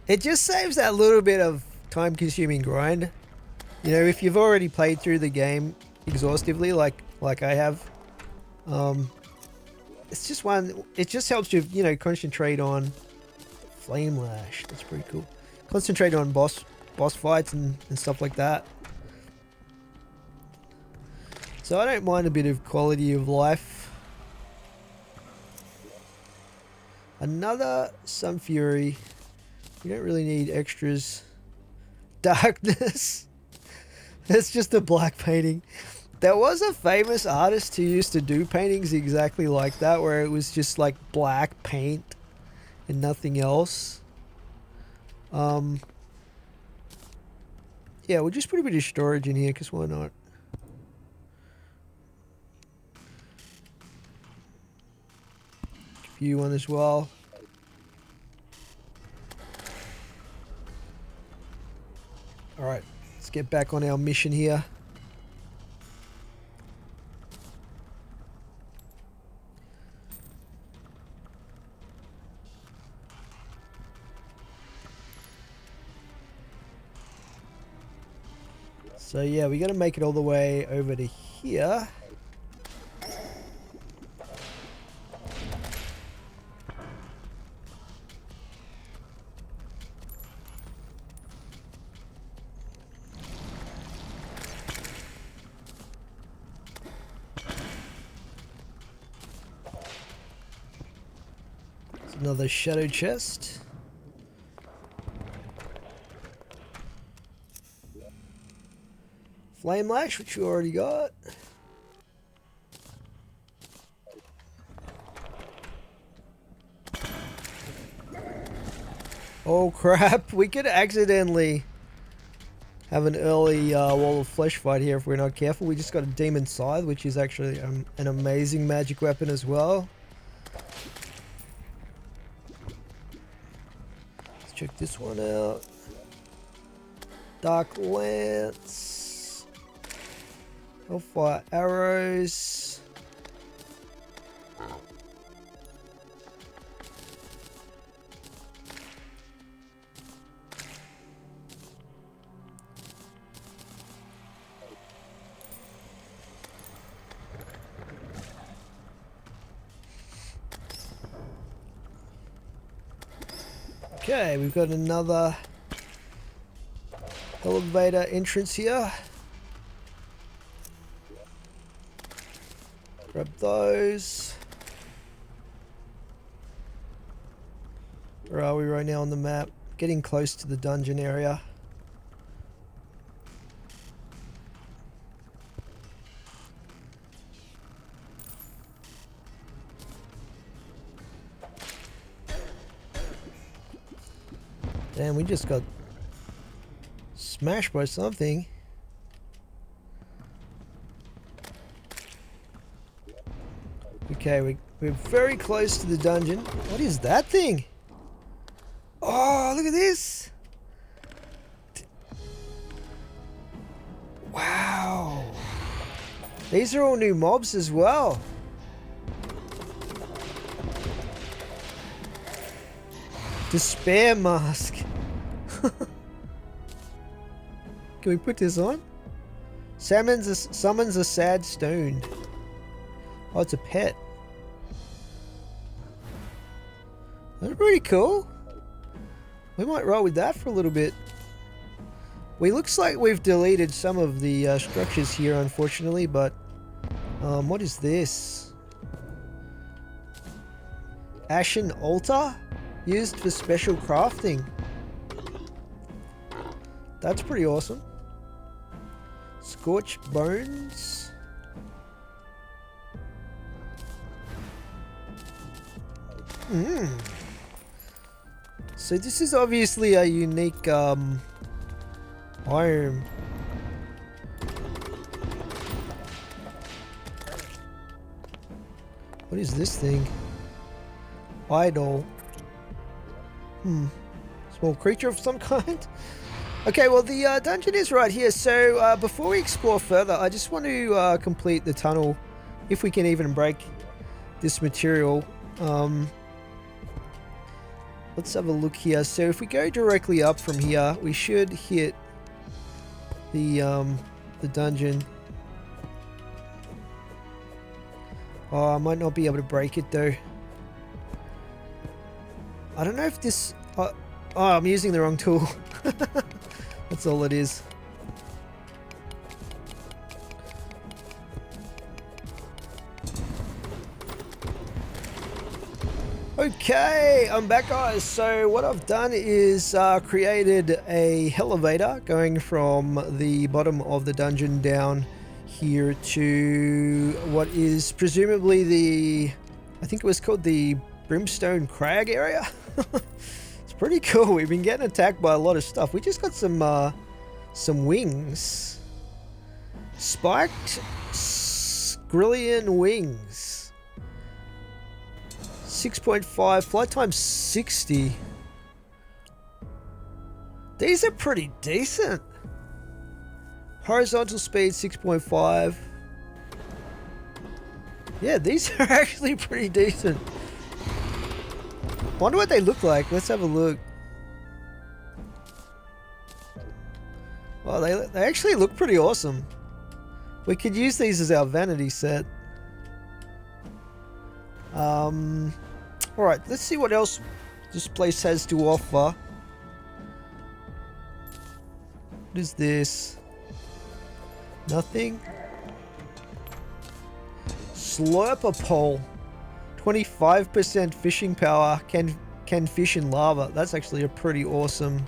It just saves that little bit of time-consuming grind. You know, if you've already played through the game exhaustively, like I have, it's just one. It just helps you, you know, concentrate on flame lash. That's pretty cool. Concentrate on boss fights and stuff like that. So I don't mind a bit of quality of life. Another Sun Fury. We don't really need extras. Darkness. That's just a black painting. There was a famous artist who used to do paintings exactly like that, where it was just like black paint and nothing else. Yeah, we'll just put a bit of storage in here, because why not? Give you one as well. Alright, let's get back on our mission here. So yeah, we got to make it all the way over to here. There's another shadow chest. Flame lash, which we already got. Oh crap, we could accidentally have an early wall of flesh fight here if we're not careful. We just got a demon scythe, which is actually an amazing magic weapon as well. Let's check this one out. Dark lance. Hellfire arrows. Okay, we've got another elevator entrance here. Grab those. Where are we right now on the map? Getting close to the dungeon area. Damn, we just got smashed by something. Okay, we're very close to the dungeon. What is that thing? Oh, look at this. Wow. These are all new mobs as well. Despair mask. Can we put this on? Summons a sad stone. Oh, it's a pet. That's pretty cool. We might roll with that for a little bit. Looks like we've deleted some of the structures here, unfortunately, but what is this? Ashen altar? Used for special crafting. That's pretty awesome. Scorched bones. So this is obviously a unique iron. What is this thing? Idol. Small creature of some kind. Okay, well the dungeon is right here. So before we explore further, I just want to complete the tunnel, if we can even break this material. Let's have a look here. So if we go directly up from here, we should hit the dungeon. Oh, I might not be able to break it though. I don't know if this... oh, I'm using the wrong tool. That's all it is. Okay, I'm back guys. So what I've done is created a elevator going from the bottom of the dungeon down here to what is presumably the... I think it was called the Brimstone Crag area. It's pretty cool. We've been getting attacked by a lot of stuff. We just got some wings. Spiked Skrillian wings. 6.5 flight time 60. These are pretty decent. Horizontal speed 6.5. Yeah, these are actually pretty decent. Wonder what they look like. Let's have a look. Well, they actually look pretty awesome. We could use these as our vanity set. Alright, let's see what else this place has to offer. What is this? Nothing. Slurper pole. 25% fishing power. Can fish in lava. That's actually a pretty awesome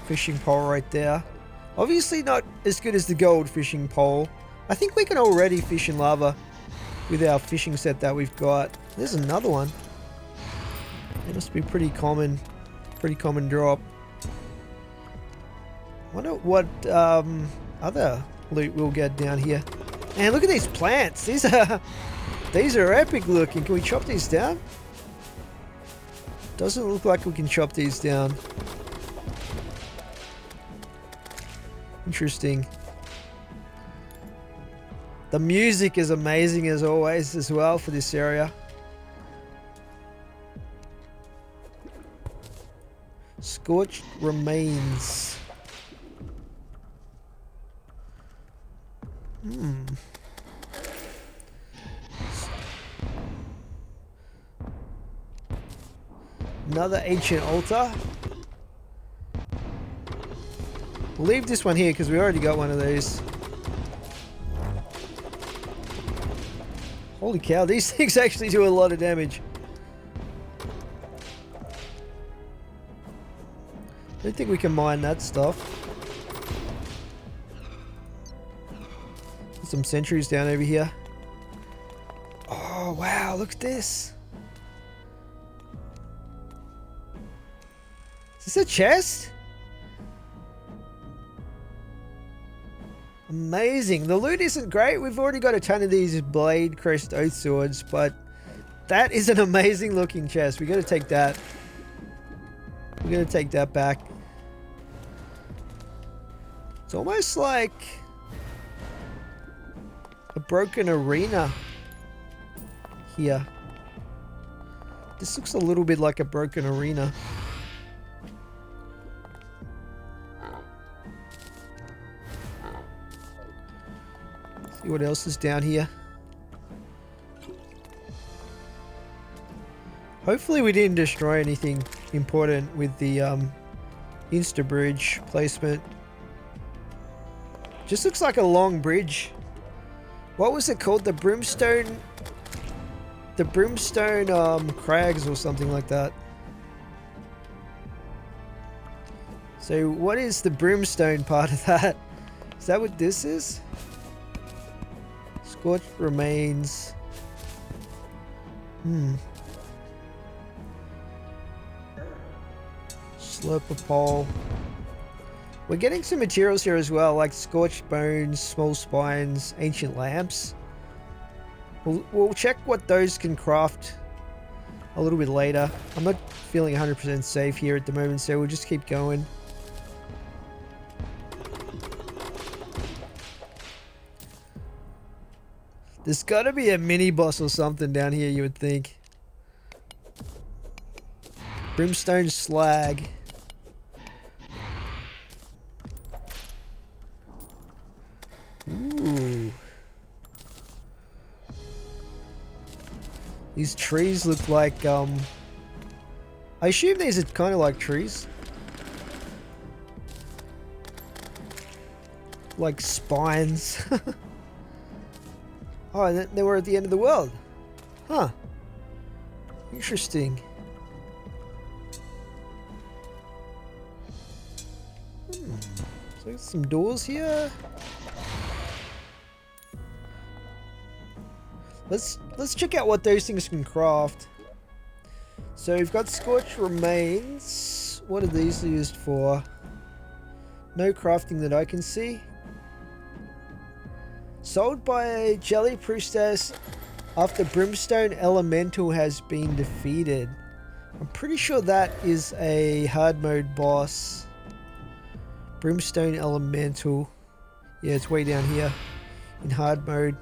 fishing pole right there. Obviously not as good as the gold fishing pole. I think we can already fish in lava with our fishing set that we've got. There's another one. It must be pretty common. Pretty common drop. Wonder what other loot we'll get down here. Man, look at these plants. These are epic looking. Can we chop these down? Doesn't look like we can chop these down. Interesting. The music is amazing as always as well for this area. Scorched remains. Another ancient altar. We'll leave this one here because we already got one of these. Holy cow, these things actually do a lot of damage. I don't think we can mine that stuff. Some sentries down over here. Oh wow, look at this. Is this a chest? Amazing. The loot isn't great. We've already got a ton of these Blade Crest Oath Swords, but that is an amazing looking chest. We got to take that. We're going to take that back. It's almost like a broken arena here. This looks a little bit like a broken arena. See what else is down here. Hopefully we didn't destroy anything important with the Insta bridge placement. Just looks like a long bridge. What was it called? The Brimstone Crags or something like that. So what is the brimstone part of that? Is that what this is? Scorched remains. Slurper pole. We're getting some materials here as well, like scorched bones, small spines, ancient lamps. We'll check what those can craft a little bit later. I'm not feeling 100% safe here at the moment, so we'll just keep going. There's got to be a mini boss or something down here, you would think. Brimstone slag. Ooh. These trees look like, I assume these are kind of like trees. Like spines. Oh, they were at the end of the world. Huh. Interesting. So some doors here. Let's check out what those things can craft. So we've got scorched remains. What are these used for? No crafting that I can see. Sold by Jelly Priestess after Brimstone Elemental has been defeated. I'm pretty sure that is a hard mode boss. Brimstone Elemental. Yeah, it's way down here in hard mode.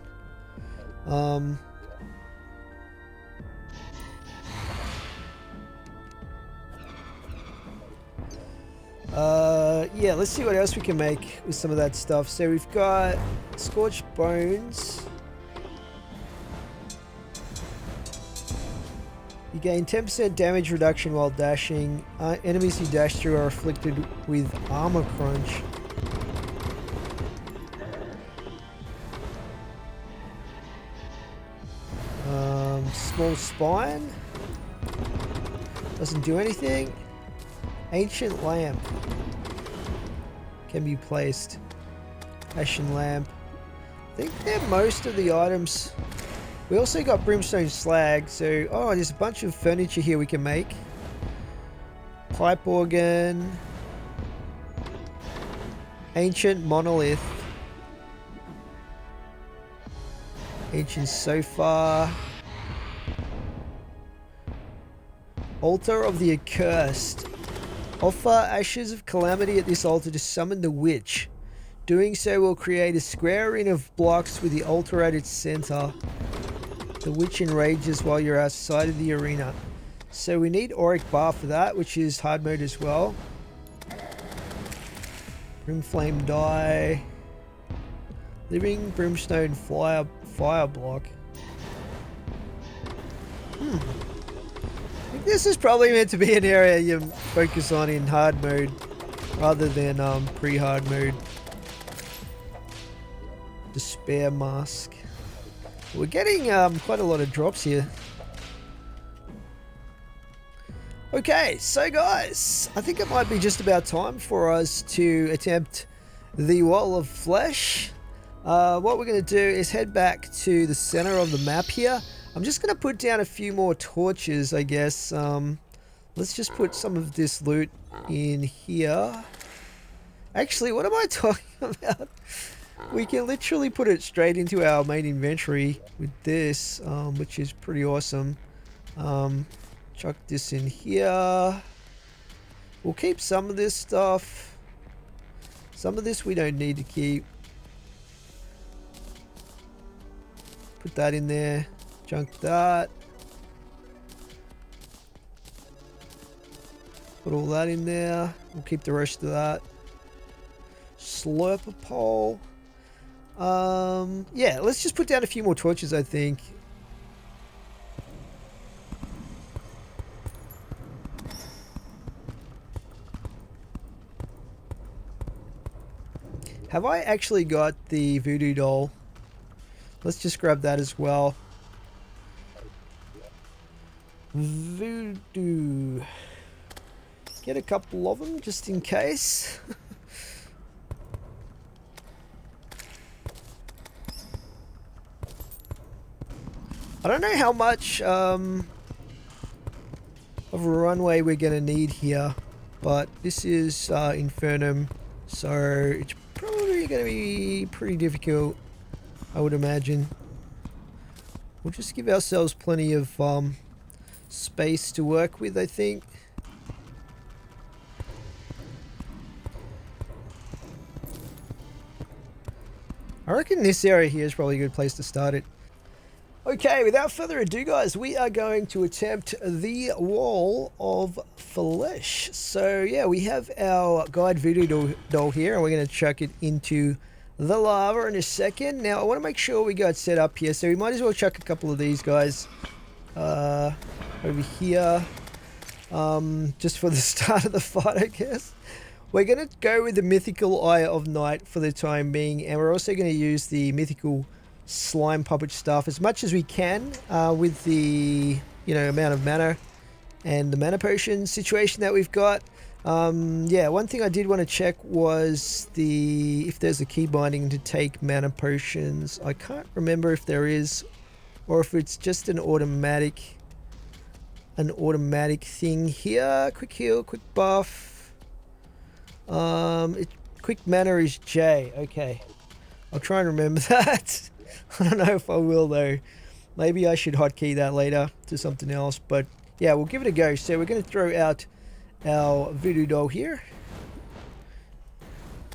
Yeah, let's see what else we can make with some of that stuff. So we've got scorched bones. You gain 10% damage reduction while dashing. Enemies you dash through are afflicted with armor crunch. Small spine. Doesn't do anything. Ancient lamp. Can be placed. Ashen lamp. I think they're most of the items. We also got brimstone slag, so... Oh, there's a bunch of furniture here we can make. Pipe organ. Ancient monolith. Ancient sofa. Altar of the accursed. Offer ashes of calamity at this altar to summon the witch. Doing so will create a square ring of blocks with the altar at its center. The witch enrages while you're outside of the arena. So we need auric bar for that, which is hard mode as well. Brimflame die. Living brimstone fire block. I think this is probably meant to be an area you focus on in hard mode rather than pre-hard mode. Despair mask. We're getting quite a lot of drops here. Okay, so guys, I think it might be just about time for us to attempt the wall of flesh. What we're going to do is head back to the center of the map here. I'm just going to put down a few more torches, I guess. Let's just put some of this loot in here. Actually, what am I talking about? We can literally put it straight into our main inventory with this, which is pretty awesome. Chuck this in here. We'll keep some of this stuff. Some of this we don't need to keep. Put that in there. Junk that. Put all that in there. We'll keep the rest of that. Slurper pole. Yeah, let's just put down a few more torches, I think. Have I actually got the voodoo doll? Let's just grab that as well. Voodoo. Get a couple of them just in case. I don't know how much of a runway we're going to need here, but this is Infernum, so it's probably going to be pretty difficult, I would imagine. We'll just give ourselves plenty of space to work with, I think. I reckon this area here is probably a good place to start it. Okay, without further ado, guys, we are going to attempt the wall of flesh. So, yeah, we have our guide voodoo doll here, and we're going to chuck it into the lava in a second. Now, I want to make sure we got it set up here, so we might as well chuck a couple of these guys over here, just for the start of the fight, I guess. We're going to go with the mythical Eye of Night for the time being, and we're also going to use the mythical slime puppet stuff as much as we can with the amount of mana and the mana potion situation that we've got. Yeah, one thing I did want to check was if there's a key binding to take mana potions. I can't remember if there is, or if it's just an automatic thing here. Quick heal, quick buff. Quick mana is J. Okay, I'll try and remember that. I don't know if I will though. Maybe I should hotkey that later to something else. But yeah, we'll give it a go. So we're going to throw out our voodoo doll here.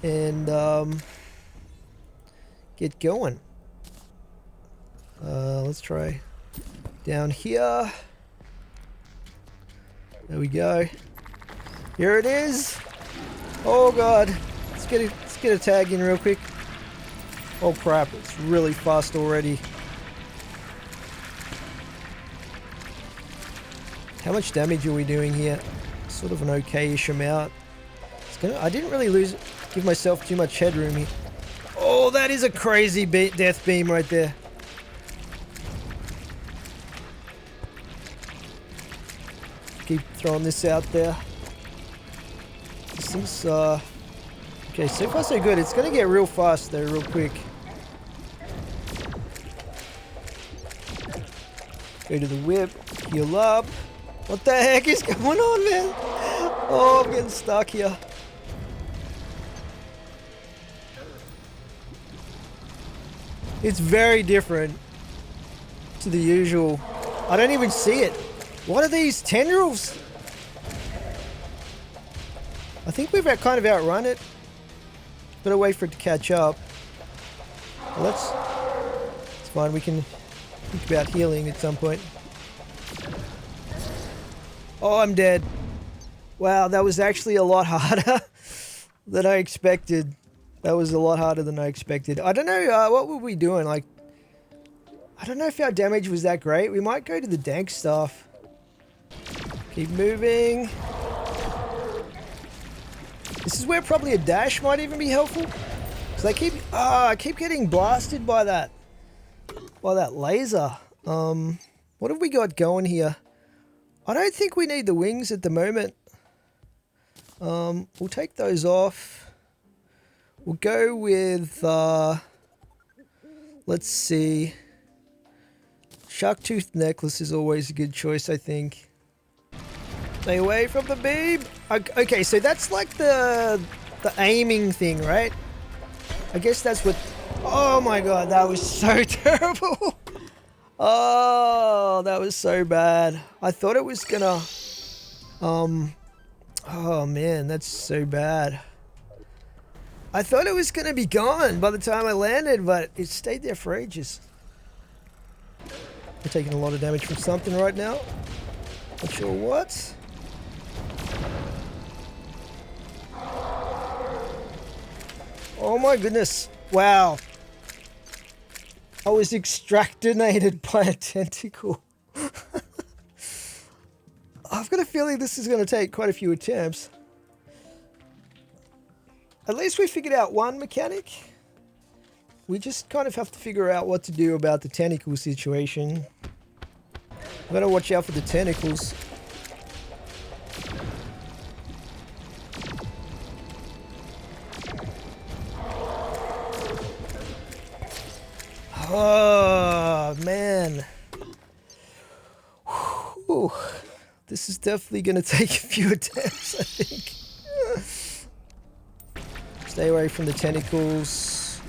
And get going. Let's try down here. There we go. Here it is. Oh god. Let's get a tag in real quick. Oh crap, it's really fast already. How much damage are we doing here? Sort of an okay-ish amount. I didn't really give myself too much headroom here. Oh, that is a crazy death beam right there. Keep throwing this out there. This is, okay, so far so good. It's gonna get real fast though, real quick. Go to the whip, heal up. What the heck is going on, man? Oh, I'm getting stuck here. It's very different to the usual. I don't even see it. What are these tendrils? I think we've kind of outrun it. Gotta wait for it to catch up. Well, it's fine. We can think about healing at some point. Oh, I'm dead. Wow, that was actually a lot harder than I expected. That was a lot harder than I expected. I don't know, what were we doing? Like, I don't know if our damage was that great. We might go to the dank stuff. Keep moving. This is where probably a dash might even be helpful. Because I keep getting blasted by that laser. What have we got going here? I don't think we need the wings at the moment. We'll take those off. We'll go with, let's see. Shark tooth necklace is always a good choice, I think. Stay away from the beam. Okay, so that's like the aiming thing, right? I guess that's what... Oh my god, that was so terrible. Oh, that was so bad. I thought it was gonna... Oh man, that's so bad. I thought it was gonna be gone by the time I landed, but it stayed there for ages. We're taking a lot of damage from something right now. Not sure what. Oh my goodness. Wow. I was extractinated by a tentacle. I've got a feeling this is going to take quite a few attempts. At least we figured out one mechanic. We just kind of have to figure out what to do about the tentacle situation. I've got to watch out for the tentacles. Oh, man. Whew. This is definitely going to take a few attempts, I think. Stay away from the tentacles.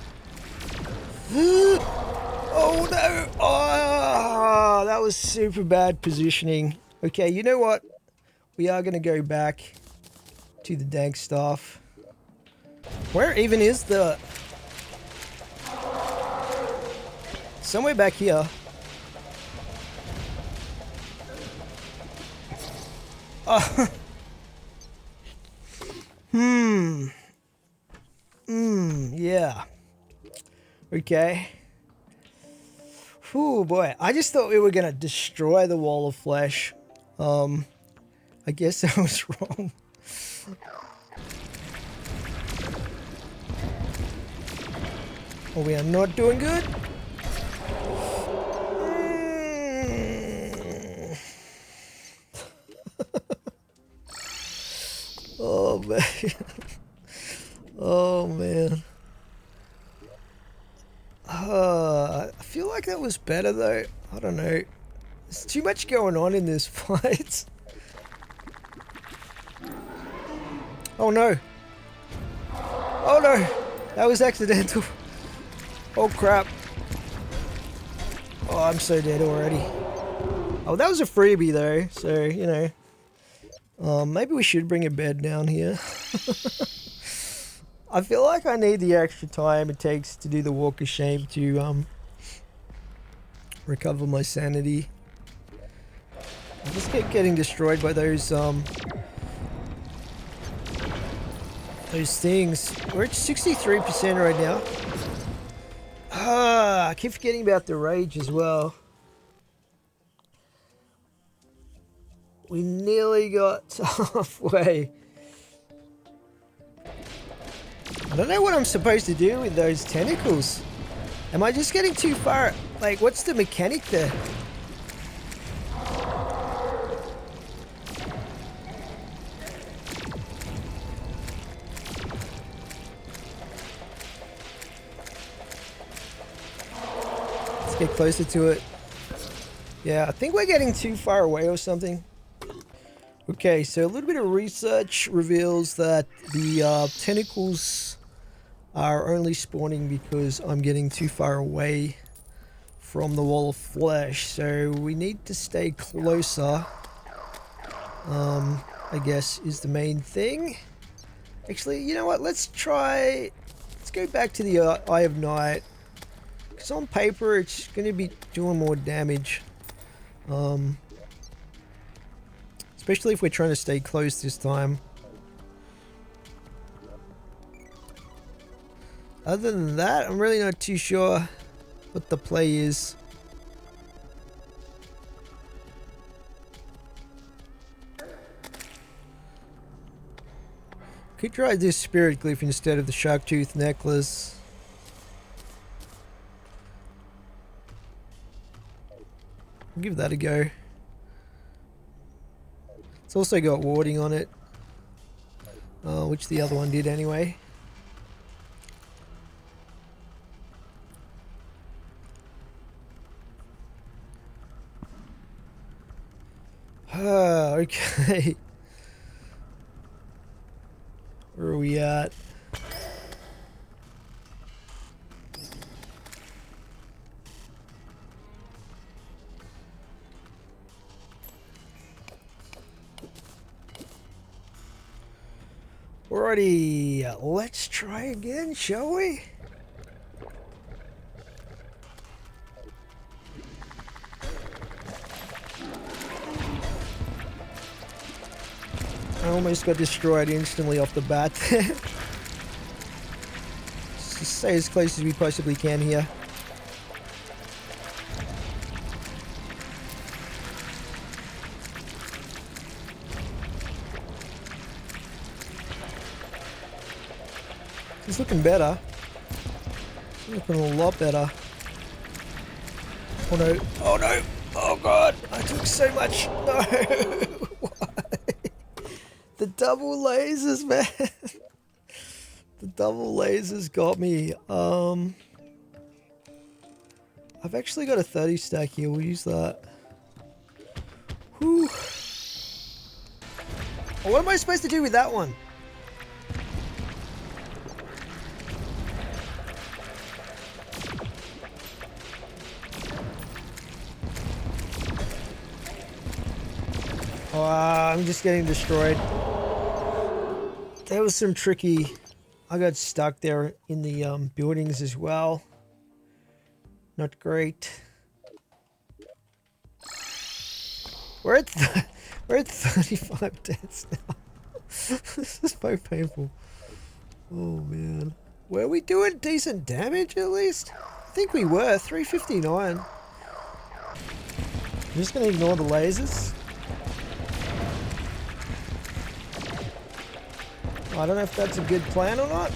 Oh, no. Oh, that was super bad positioning. Okay, you know what? We are going to go back to the dank stuff. Where even is the... Somewhere back here. Yeah. Okay. Oh boy, I just thought we were gonna destroy the wall of flesh. I guess I was wrong. Oh, we are not doing good. Oh man. Oh man. I feel like that was better though. I don't know. There's too much going on in this fight. Oh no. Oh no. That was accidental. Oh crap. Oh, I'm so dead already. Oh, that was a freebie though. So, you know. Maybe we should bring a bed down here. I feel like I need the extra time it takes to do the walk of shame to recover my sanity. I just keep getting destroyed by those things. We're at 63% right now. I keep forgetting about the rage as well. We nearly got halfway. I don't know what I'm supposed to do with those tentacles. Am I just getting too far? Like, what's the mechanic there? Let's get closer to it. Yeah, I think we're getting too far away or something. Okay, so a little bit of research reveals that the tentacles are only spawning because I'm getting too far away from the wall of flesh. So we need to stay closer, I guess, is the main thing. Actually, you know what? Let's go back to the Eye of Night. Because on paper, it's going to be doing more damage. Especially if we're trying to stay close this time. Other than that, I'm really not too sure what the play is. Could try this spirit glyph instead of the shark tooth necklace. I'll give that a go. It's also got warding on it, which the other one did anyway. Okay. Where are we at? Alrighty, let's try again, shall we? I almost got destroyed instantly off the bat. Let's just stay as close as we possibly can here. It's looking better. It's looking a lot better. Oh no. Oh no. Oh god. I took so much. No. Why? The double lasers, man. The double lasers got me. I've actually got a 30 stack here. We'll use that. Whew. Oh, what am I supposed to do with that one? Oh, I'm just getting destroyed. There was some tricky... I got stuck there in the buildings as well. Not great. We're at 35 deaths now. This is so painful. Oh man. Were we doing decent damage at least? I think we were. 359. I'm just going to ignore the lasers. I don't know if that's a good plan or not.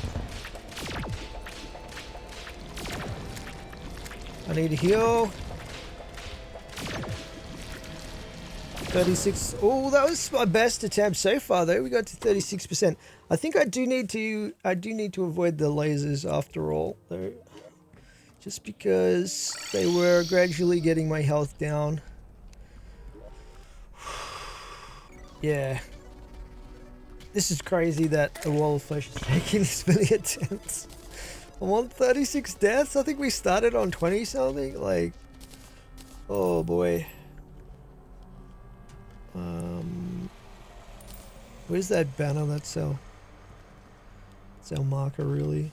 I need to heal. 36. Oh, that was my best attempt so far though. We got to 36%. I think I do need to avoid the lasers after all though. Just because they were gradually getting my health down. Yeah. This is crazy that the wall of flesh is taking this many attempts. I'm on 36 deaths. I think we started on 20 something. Like, oh boy. Where's that banner? That's our marker, really.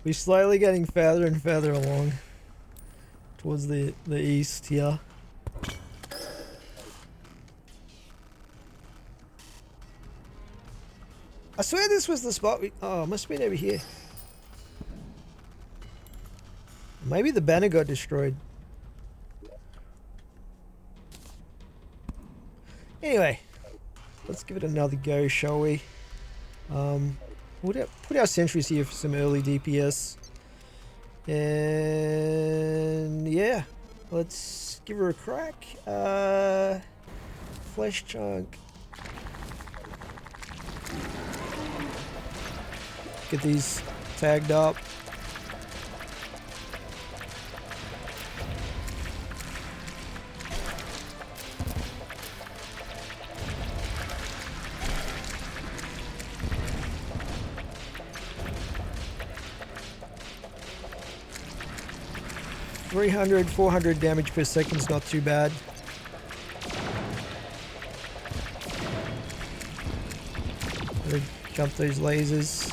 We're slowly getting further and further along towards the east here. I swear this was the spot we... Oh, it must have been over here. Maybe the banner got destroyed. Anyway, let's give it another go, shall we? We'll put our sentries here for some early DPS. And yeah, Let's give her a crack. Flesh chunk. Get these tagged up. $300, 400 damage per second is not too bad. Jump those lasers.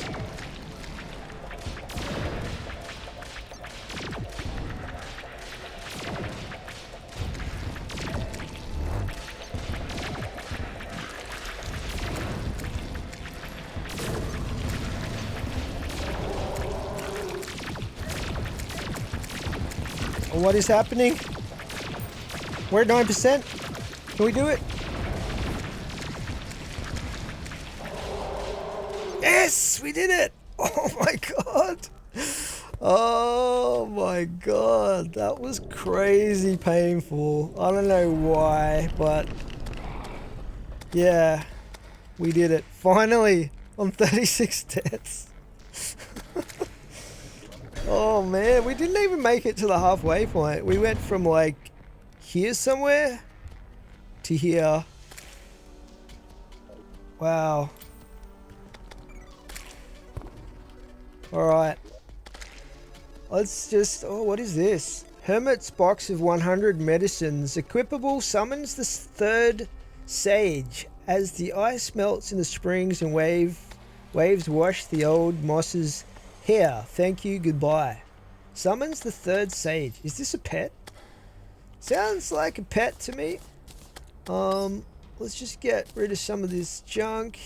What is happening? We're at 9%. Can we do it? Yes, we did it. Oh my god. Oh my god. That was crazy painful. I don't know why, but yeah, we did it. Finally, on 36 deaths. Oh man, we didn't even make it to the halfway point. We went from like here somewhere to here. Wow. Alright. Let's just... Oh, what is this? Hermit's box of 100 medicines. Equipable summons the third sage. As the ice melts in the springs and waves wash the old mosses here. Thank you, goodbye. Summons the third sage. Is this a pet? Sounds like a pet to me. Let's just get rid of some of this junk.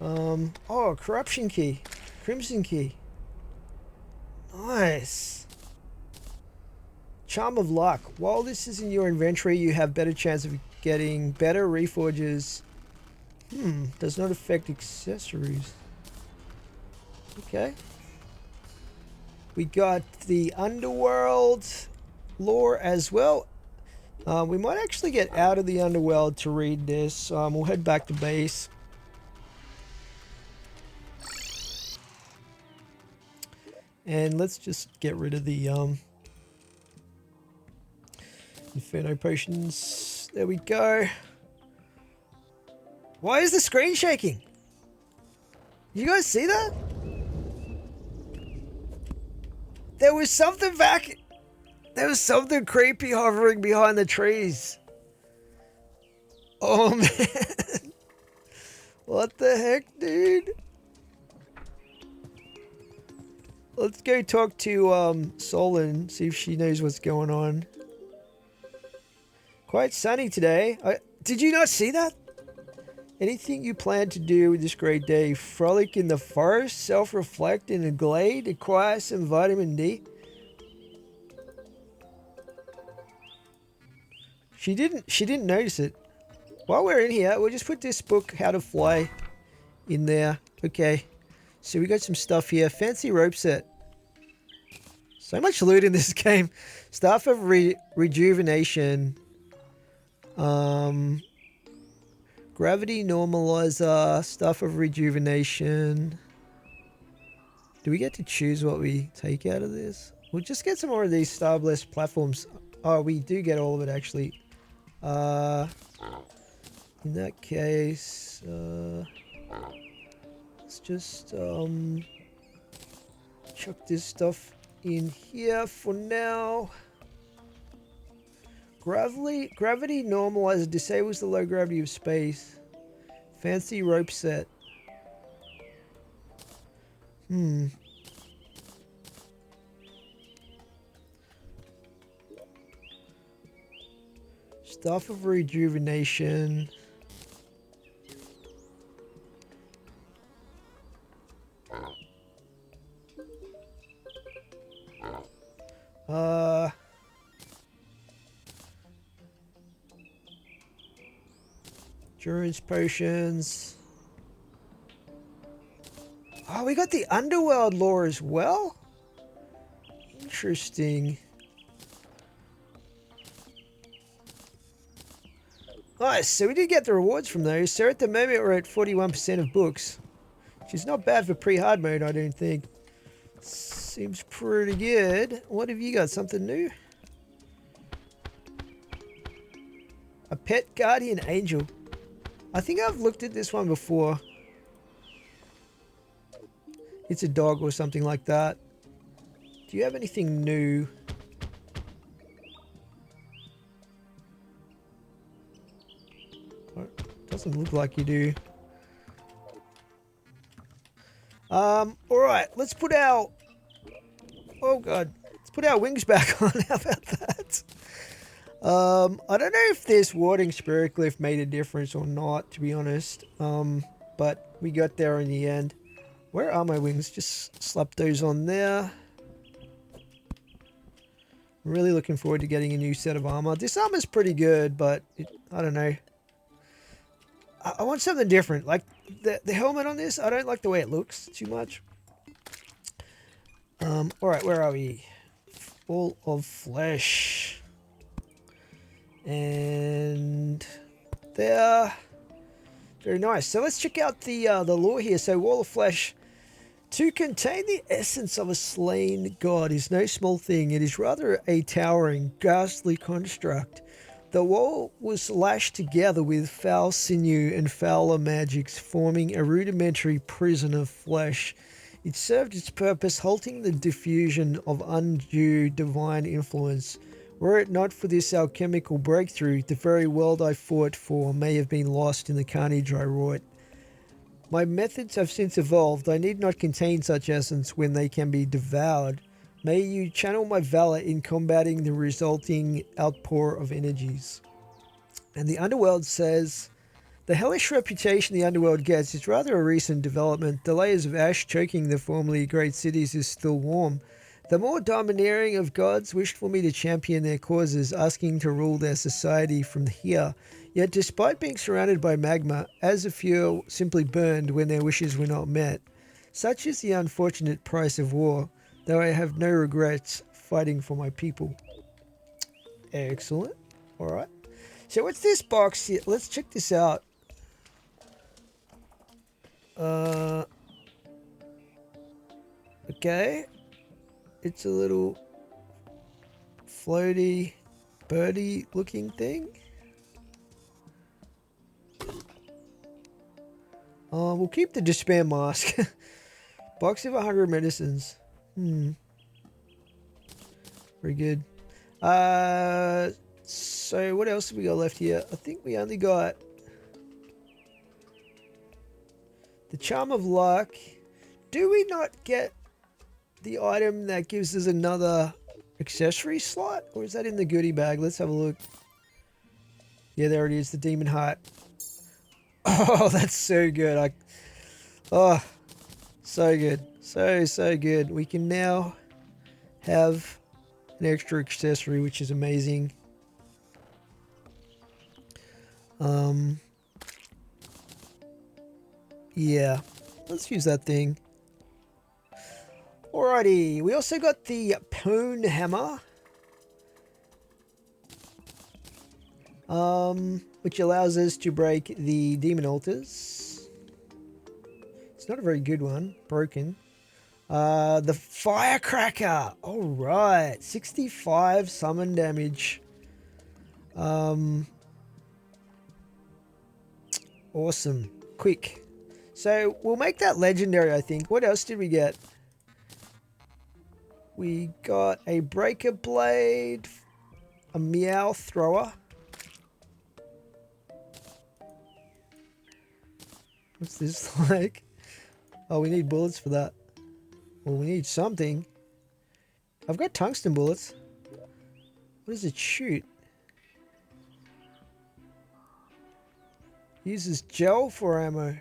Oh, corruption key. Crimson key. Nice. Charm of luck. While this is in your inventory, you have better chance of getting better reforges. Does not affect accessories. Okay. We got the underworld lore as well. We might actually get out of the underworld to read this. We'll head back to base. And let's just get rid of the Inferno potions. There we go. Why is the screen shaking? You guys see that? There was something back. There was something creepy hovering behind the trees. Oh man. What the heck, dude? Let's go talk to Solon, see if she knows what's going on. Quite sunny today. Did you not see that? Anything you plan to do with this great day? Frolic in the forest, self-reflect in the glade, acquire some vitamin D. She didn't notice it. While we're in here, we'll just put this book, How to Fly, in there. Okay. So we got some stuff here. Fancy rope set. So much loot in this game. Staff of rejuvenation. Gravity normalizer. Staff of rejuvenation. Do we get to choose what we take out of this? We'll just get some more of these Star Blessed platforms. Oh, we do get all of it actually. In that case, let's just chuck this stuff in here for now. Gravity normalizer disables the low gravity of space. Fancy rope set. Stuff of rejuvenation. Endurance potions. Oh, we got the underworld lore as well? Interesting. Nice, so we did get the rewards from those. So at the moment we're at 41% of books, which is not bad for pre-hard mode, I don't think. Seems pretty good. What have you got? Something new? A pet guardian angel. I think I've looked at this one before. It's a dog or something like that. Do you have anything new? Doesn't look like you do. Alright, let's put our... Oh god. Let's put our wings back on. How about that? I don't know if this warding spirit glyph made a difference or not, to be honest. But we got there in the end. Where are my wings? Just slap those on there. I'm really looking forward to getting a new set of armor. This armor's pretty good, but I don't know. I want something different. Like the helmet on this, I don't like the way it looks too much. Alright, where are we? Full of flesh. And there. Very nice. So let's check out the lore here. So wall of flesh. To contain the essence of a slain god is no small thing. It is rather a towering, ghastly construct. The wall was lashed together with foul sinew and fouler magics, forming a rudimentary prison of flesh. It served its purpose, halting the diffusion of undue divine influence. Were it not for this alchemical breakthrough, the very world I fought for may have been lost in the carnage I wrought. My methods have since evolved. I need not contain such essence when they can be devoured. May you channel my valor in combating the resulting outpour of energies. And the Underworld says, the hellish reputation the Underworld gets is rather a recent development. The layers of ash choking the formerly great cities is still warm. The more domineering of gods wished for me to champion their causes, asking to rule their society from here. Yet despite being surrounded by magma, as a few simply burned when their wishes were not met. Such is the unfortunate price of war, though I have no regrets fighting for my people. Excellent. Alright. So what's this box here? Let's check this out. Okay. It's a little floaty, birdie looking thing. We'll keep the despair mask. Box of 100 medicines. Very good. So what else have we got left here? I think we only got the Charm of Luck. Do we not get the item that gives us another accessory slot? Or is that in the goodie bag? Let's have a look. Yeah, there it is. The Demon Heart. Oh, that's so good. Oh, so good. So good. We can now have an extra accessory, which is amazing. Yeah, let's use that thing. Alrighty, we also got the Pwn Hammer. Which allows us to break the demon altars. It's not a very good one. Broken. The Firecracker. Alright. 65 summon damage. Awesome. Quick. So, we'll make that legendary, I think. What else did we get? We got a Breaker Blade. A Meow Thrower. What's this like? Oh, we need bullets for that. Well, we need something. I've got tungsten bullets. What does it shoot? Uses gel for ammo.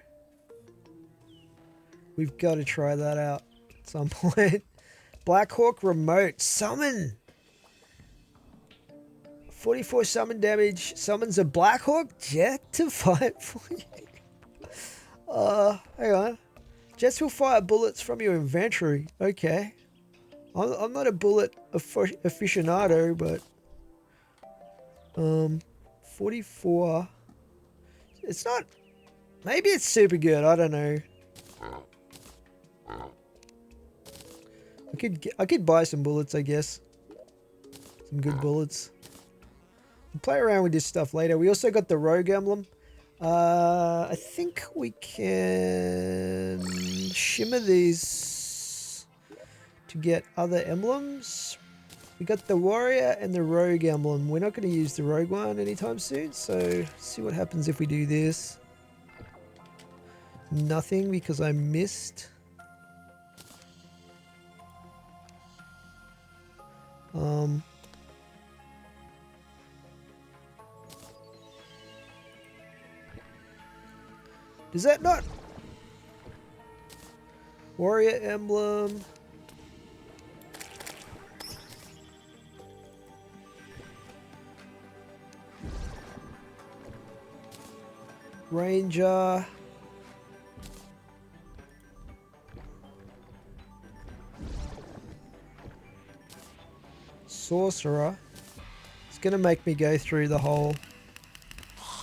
We've got to try that out at some point. Black Hawk Remote. Summon! 44 summon damage. Summons a Black Hawk jet to fight for you. Hang on. Jets will fire bullets from your inventory. Okay. I'm not a bullet aficionado, but 44. It's not. Maybe it's super good. I don't know. I could buy some bullets, I guess. Some good bullets. We'll play around with this stuff later. We also got the rogue emblem. I think we can shimmer these to get other emblems. We got the warrior and the rogue emblem. We're not going to use the rogue one anytime soon, so see what happens if we do this. Nothing because I missed. Does that not? Warrior emblem. Ranger. Sorcerer. It's gonna make me go through the whole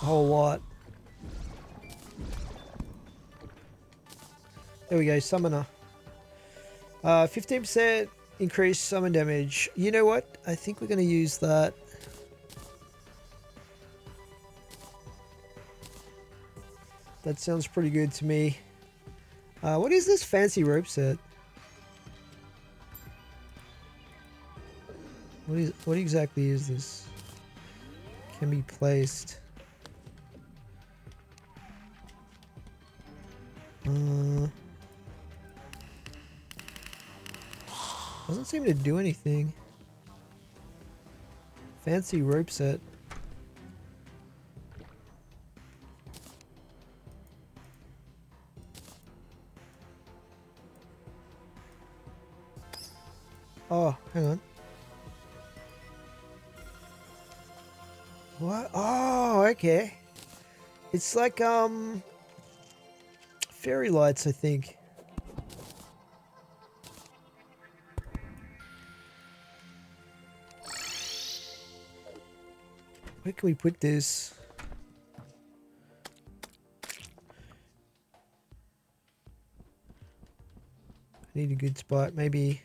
lot. There we go, summoner. 15% increased summon damage. You know what? I think we're gonna use that. That sounds pretty good to me. What is this fancy rope set? What exactly is this? Can be placed. Doesn't seem to do anything. Fancy rope set. Oh, hang on. What? Oh, okay. It's like, fairy lights, I think. Where can we put this? I need a good spot, maybe.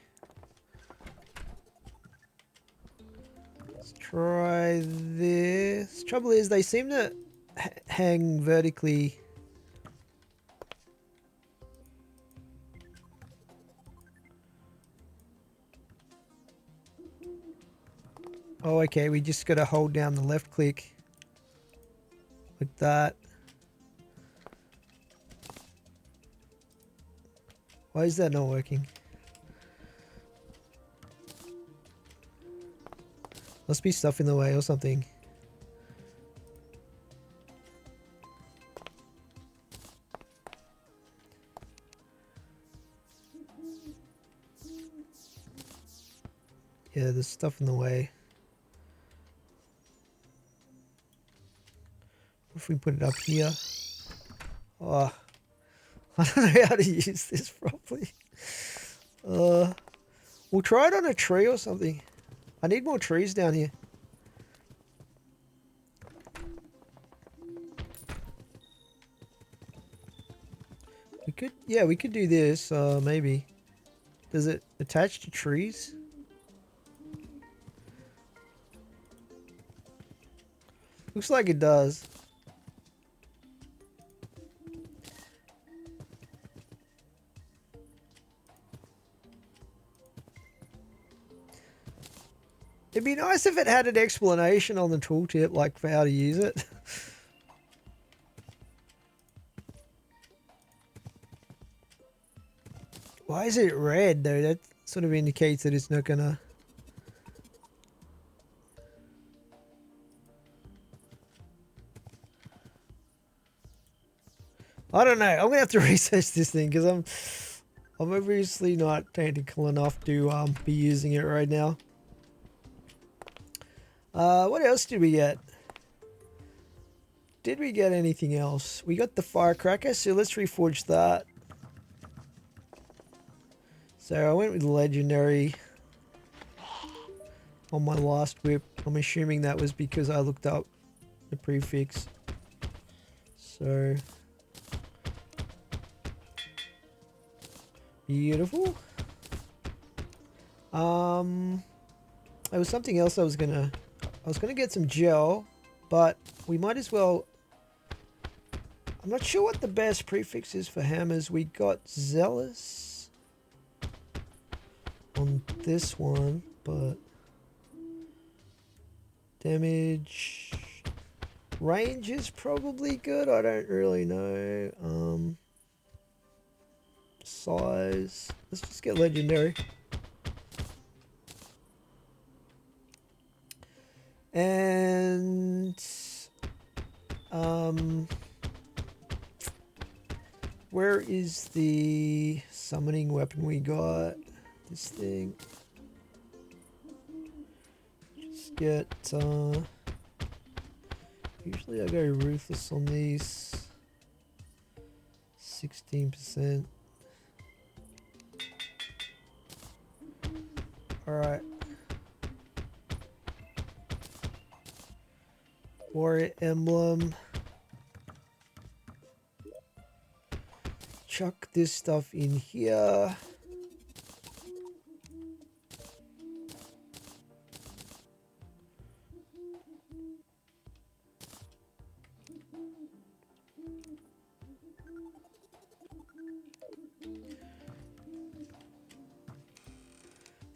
Try this. Trouble is, they seem to hang vertically. Oh, okay. We just got to hold down the left click like that. Why is that not working? Must be stuff in the way or something. Yeah, there's stuff in the way. What if we put it up here? Oh, I don't know how to use this properly. We'll try it on a tree or something. I need more trees down here. We could do this, maybe. Does it attach to trees? Looks like it does. It'd be nice if it had an explanation on the tooltip, like for how to use it. Why is it red though? That sort of indicates that it's not gonna... I don't know. I'm gonna have to research this thing because I'm obviously not technical enough to be using it right now. What else did we get? Did we get anything else? We got the firecracker, so let's reforge that. So I went with legendary on my last whip. I'm assuming that was because I looked up the prefix. So beautiful. There was something else I was gonna get some gel, but we might as well. I'm not sure what the best prefix is for hammers. We got zealous on this one, but damage range is probably good. I don't really know. Size. Let's just get legendary. And where is the summoning weapon we got? This thing. Just get usually I go ruthless on these. 16%. Alright. Warrior emblem. Chuck this stuff in here.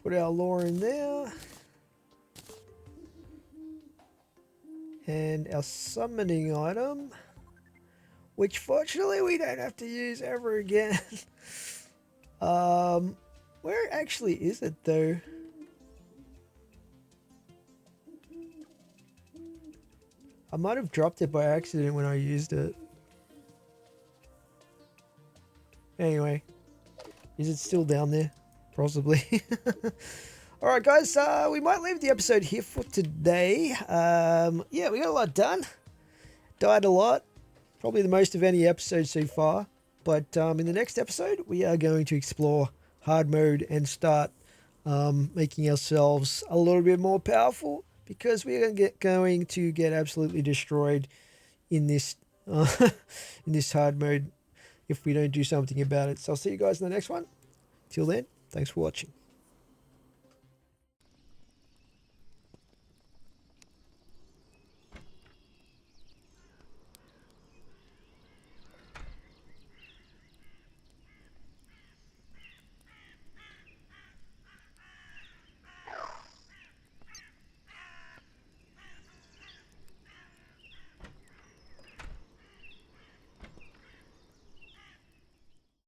Put our lore in there. And our summoning item, which fortunately we don't have to use ever again. Where actually is it though? I might have dropped it by accident when I used it. Anyway, is it still down there? Possibly. Alright guys, we might leave the episode here for today. Yeah, we got a lot done. Died a lot. Probably the most of any episode so far. But in the next episode, we are going to explore hard mode and start making ourselves a little bit more powerful, because we are going to get absolutely destroyed in this in this hard mode if we don't do something about it. So I'll see you guys in the next one. Till then, thanks for watching.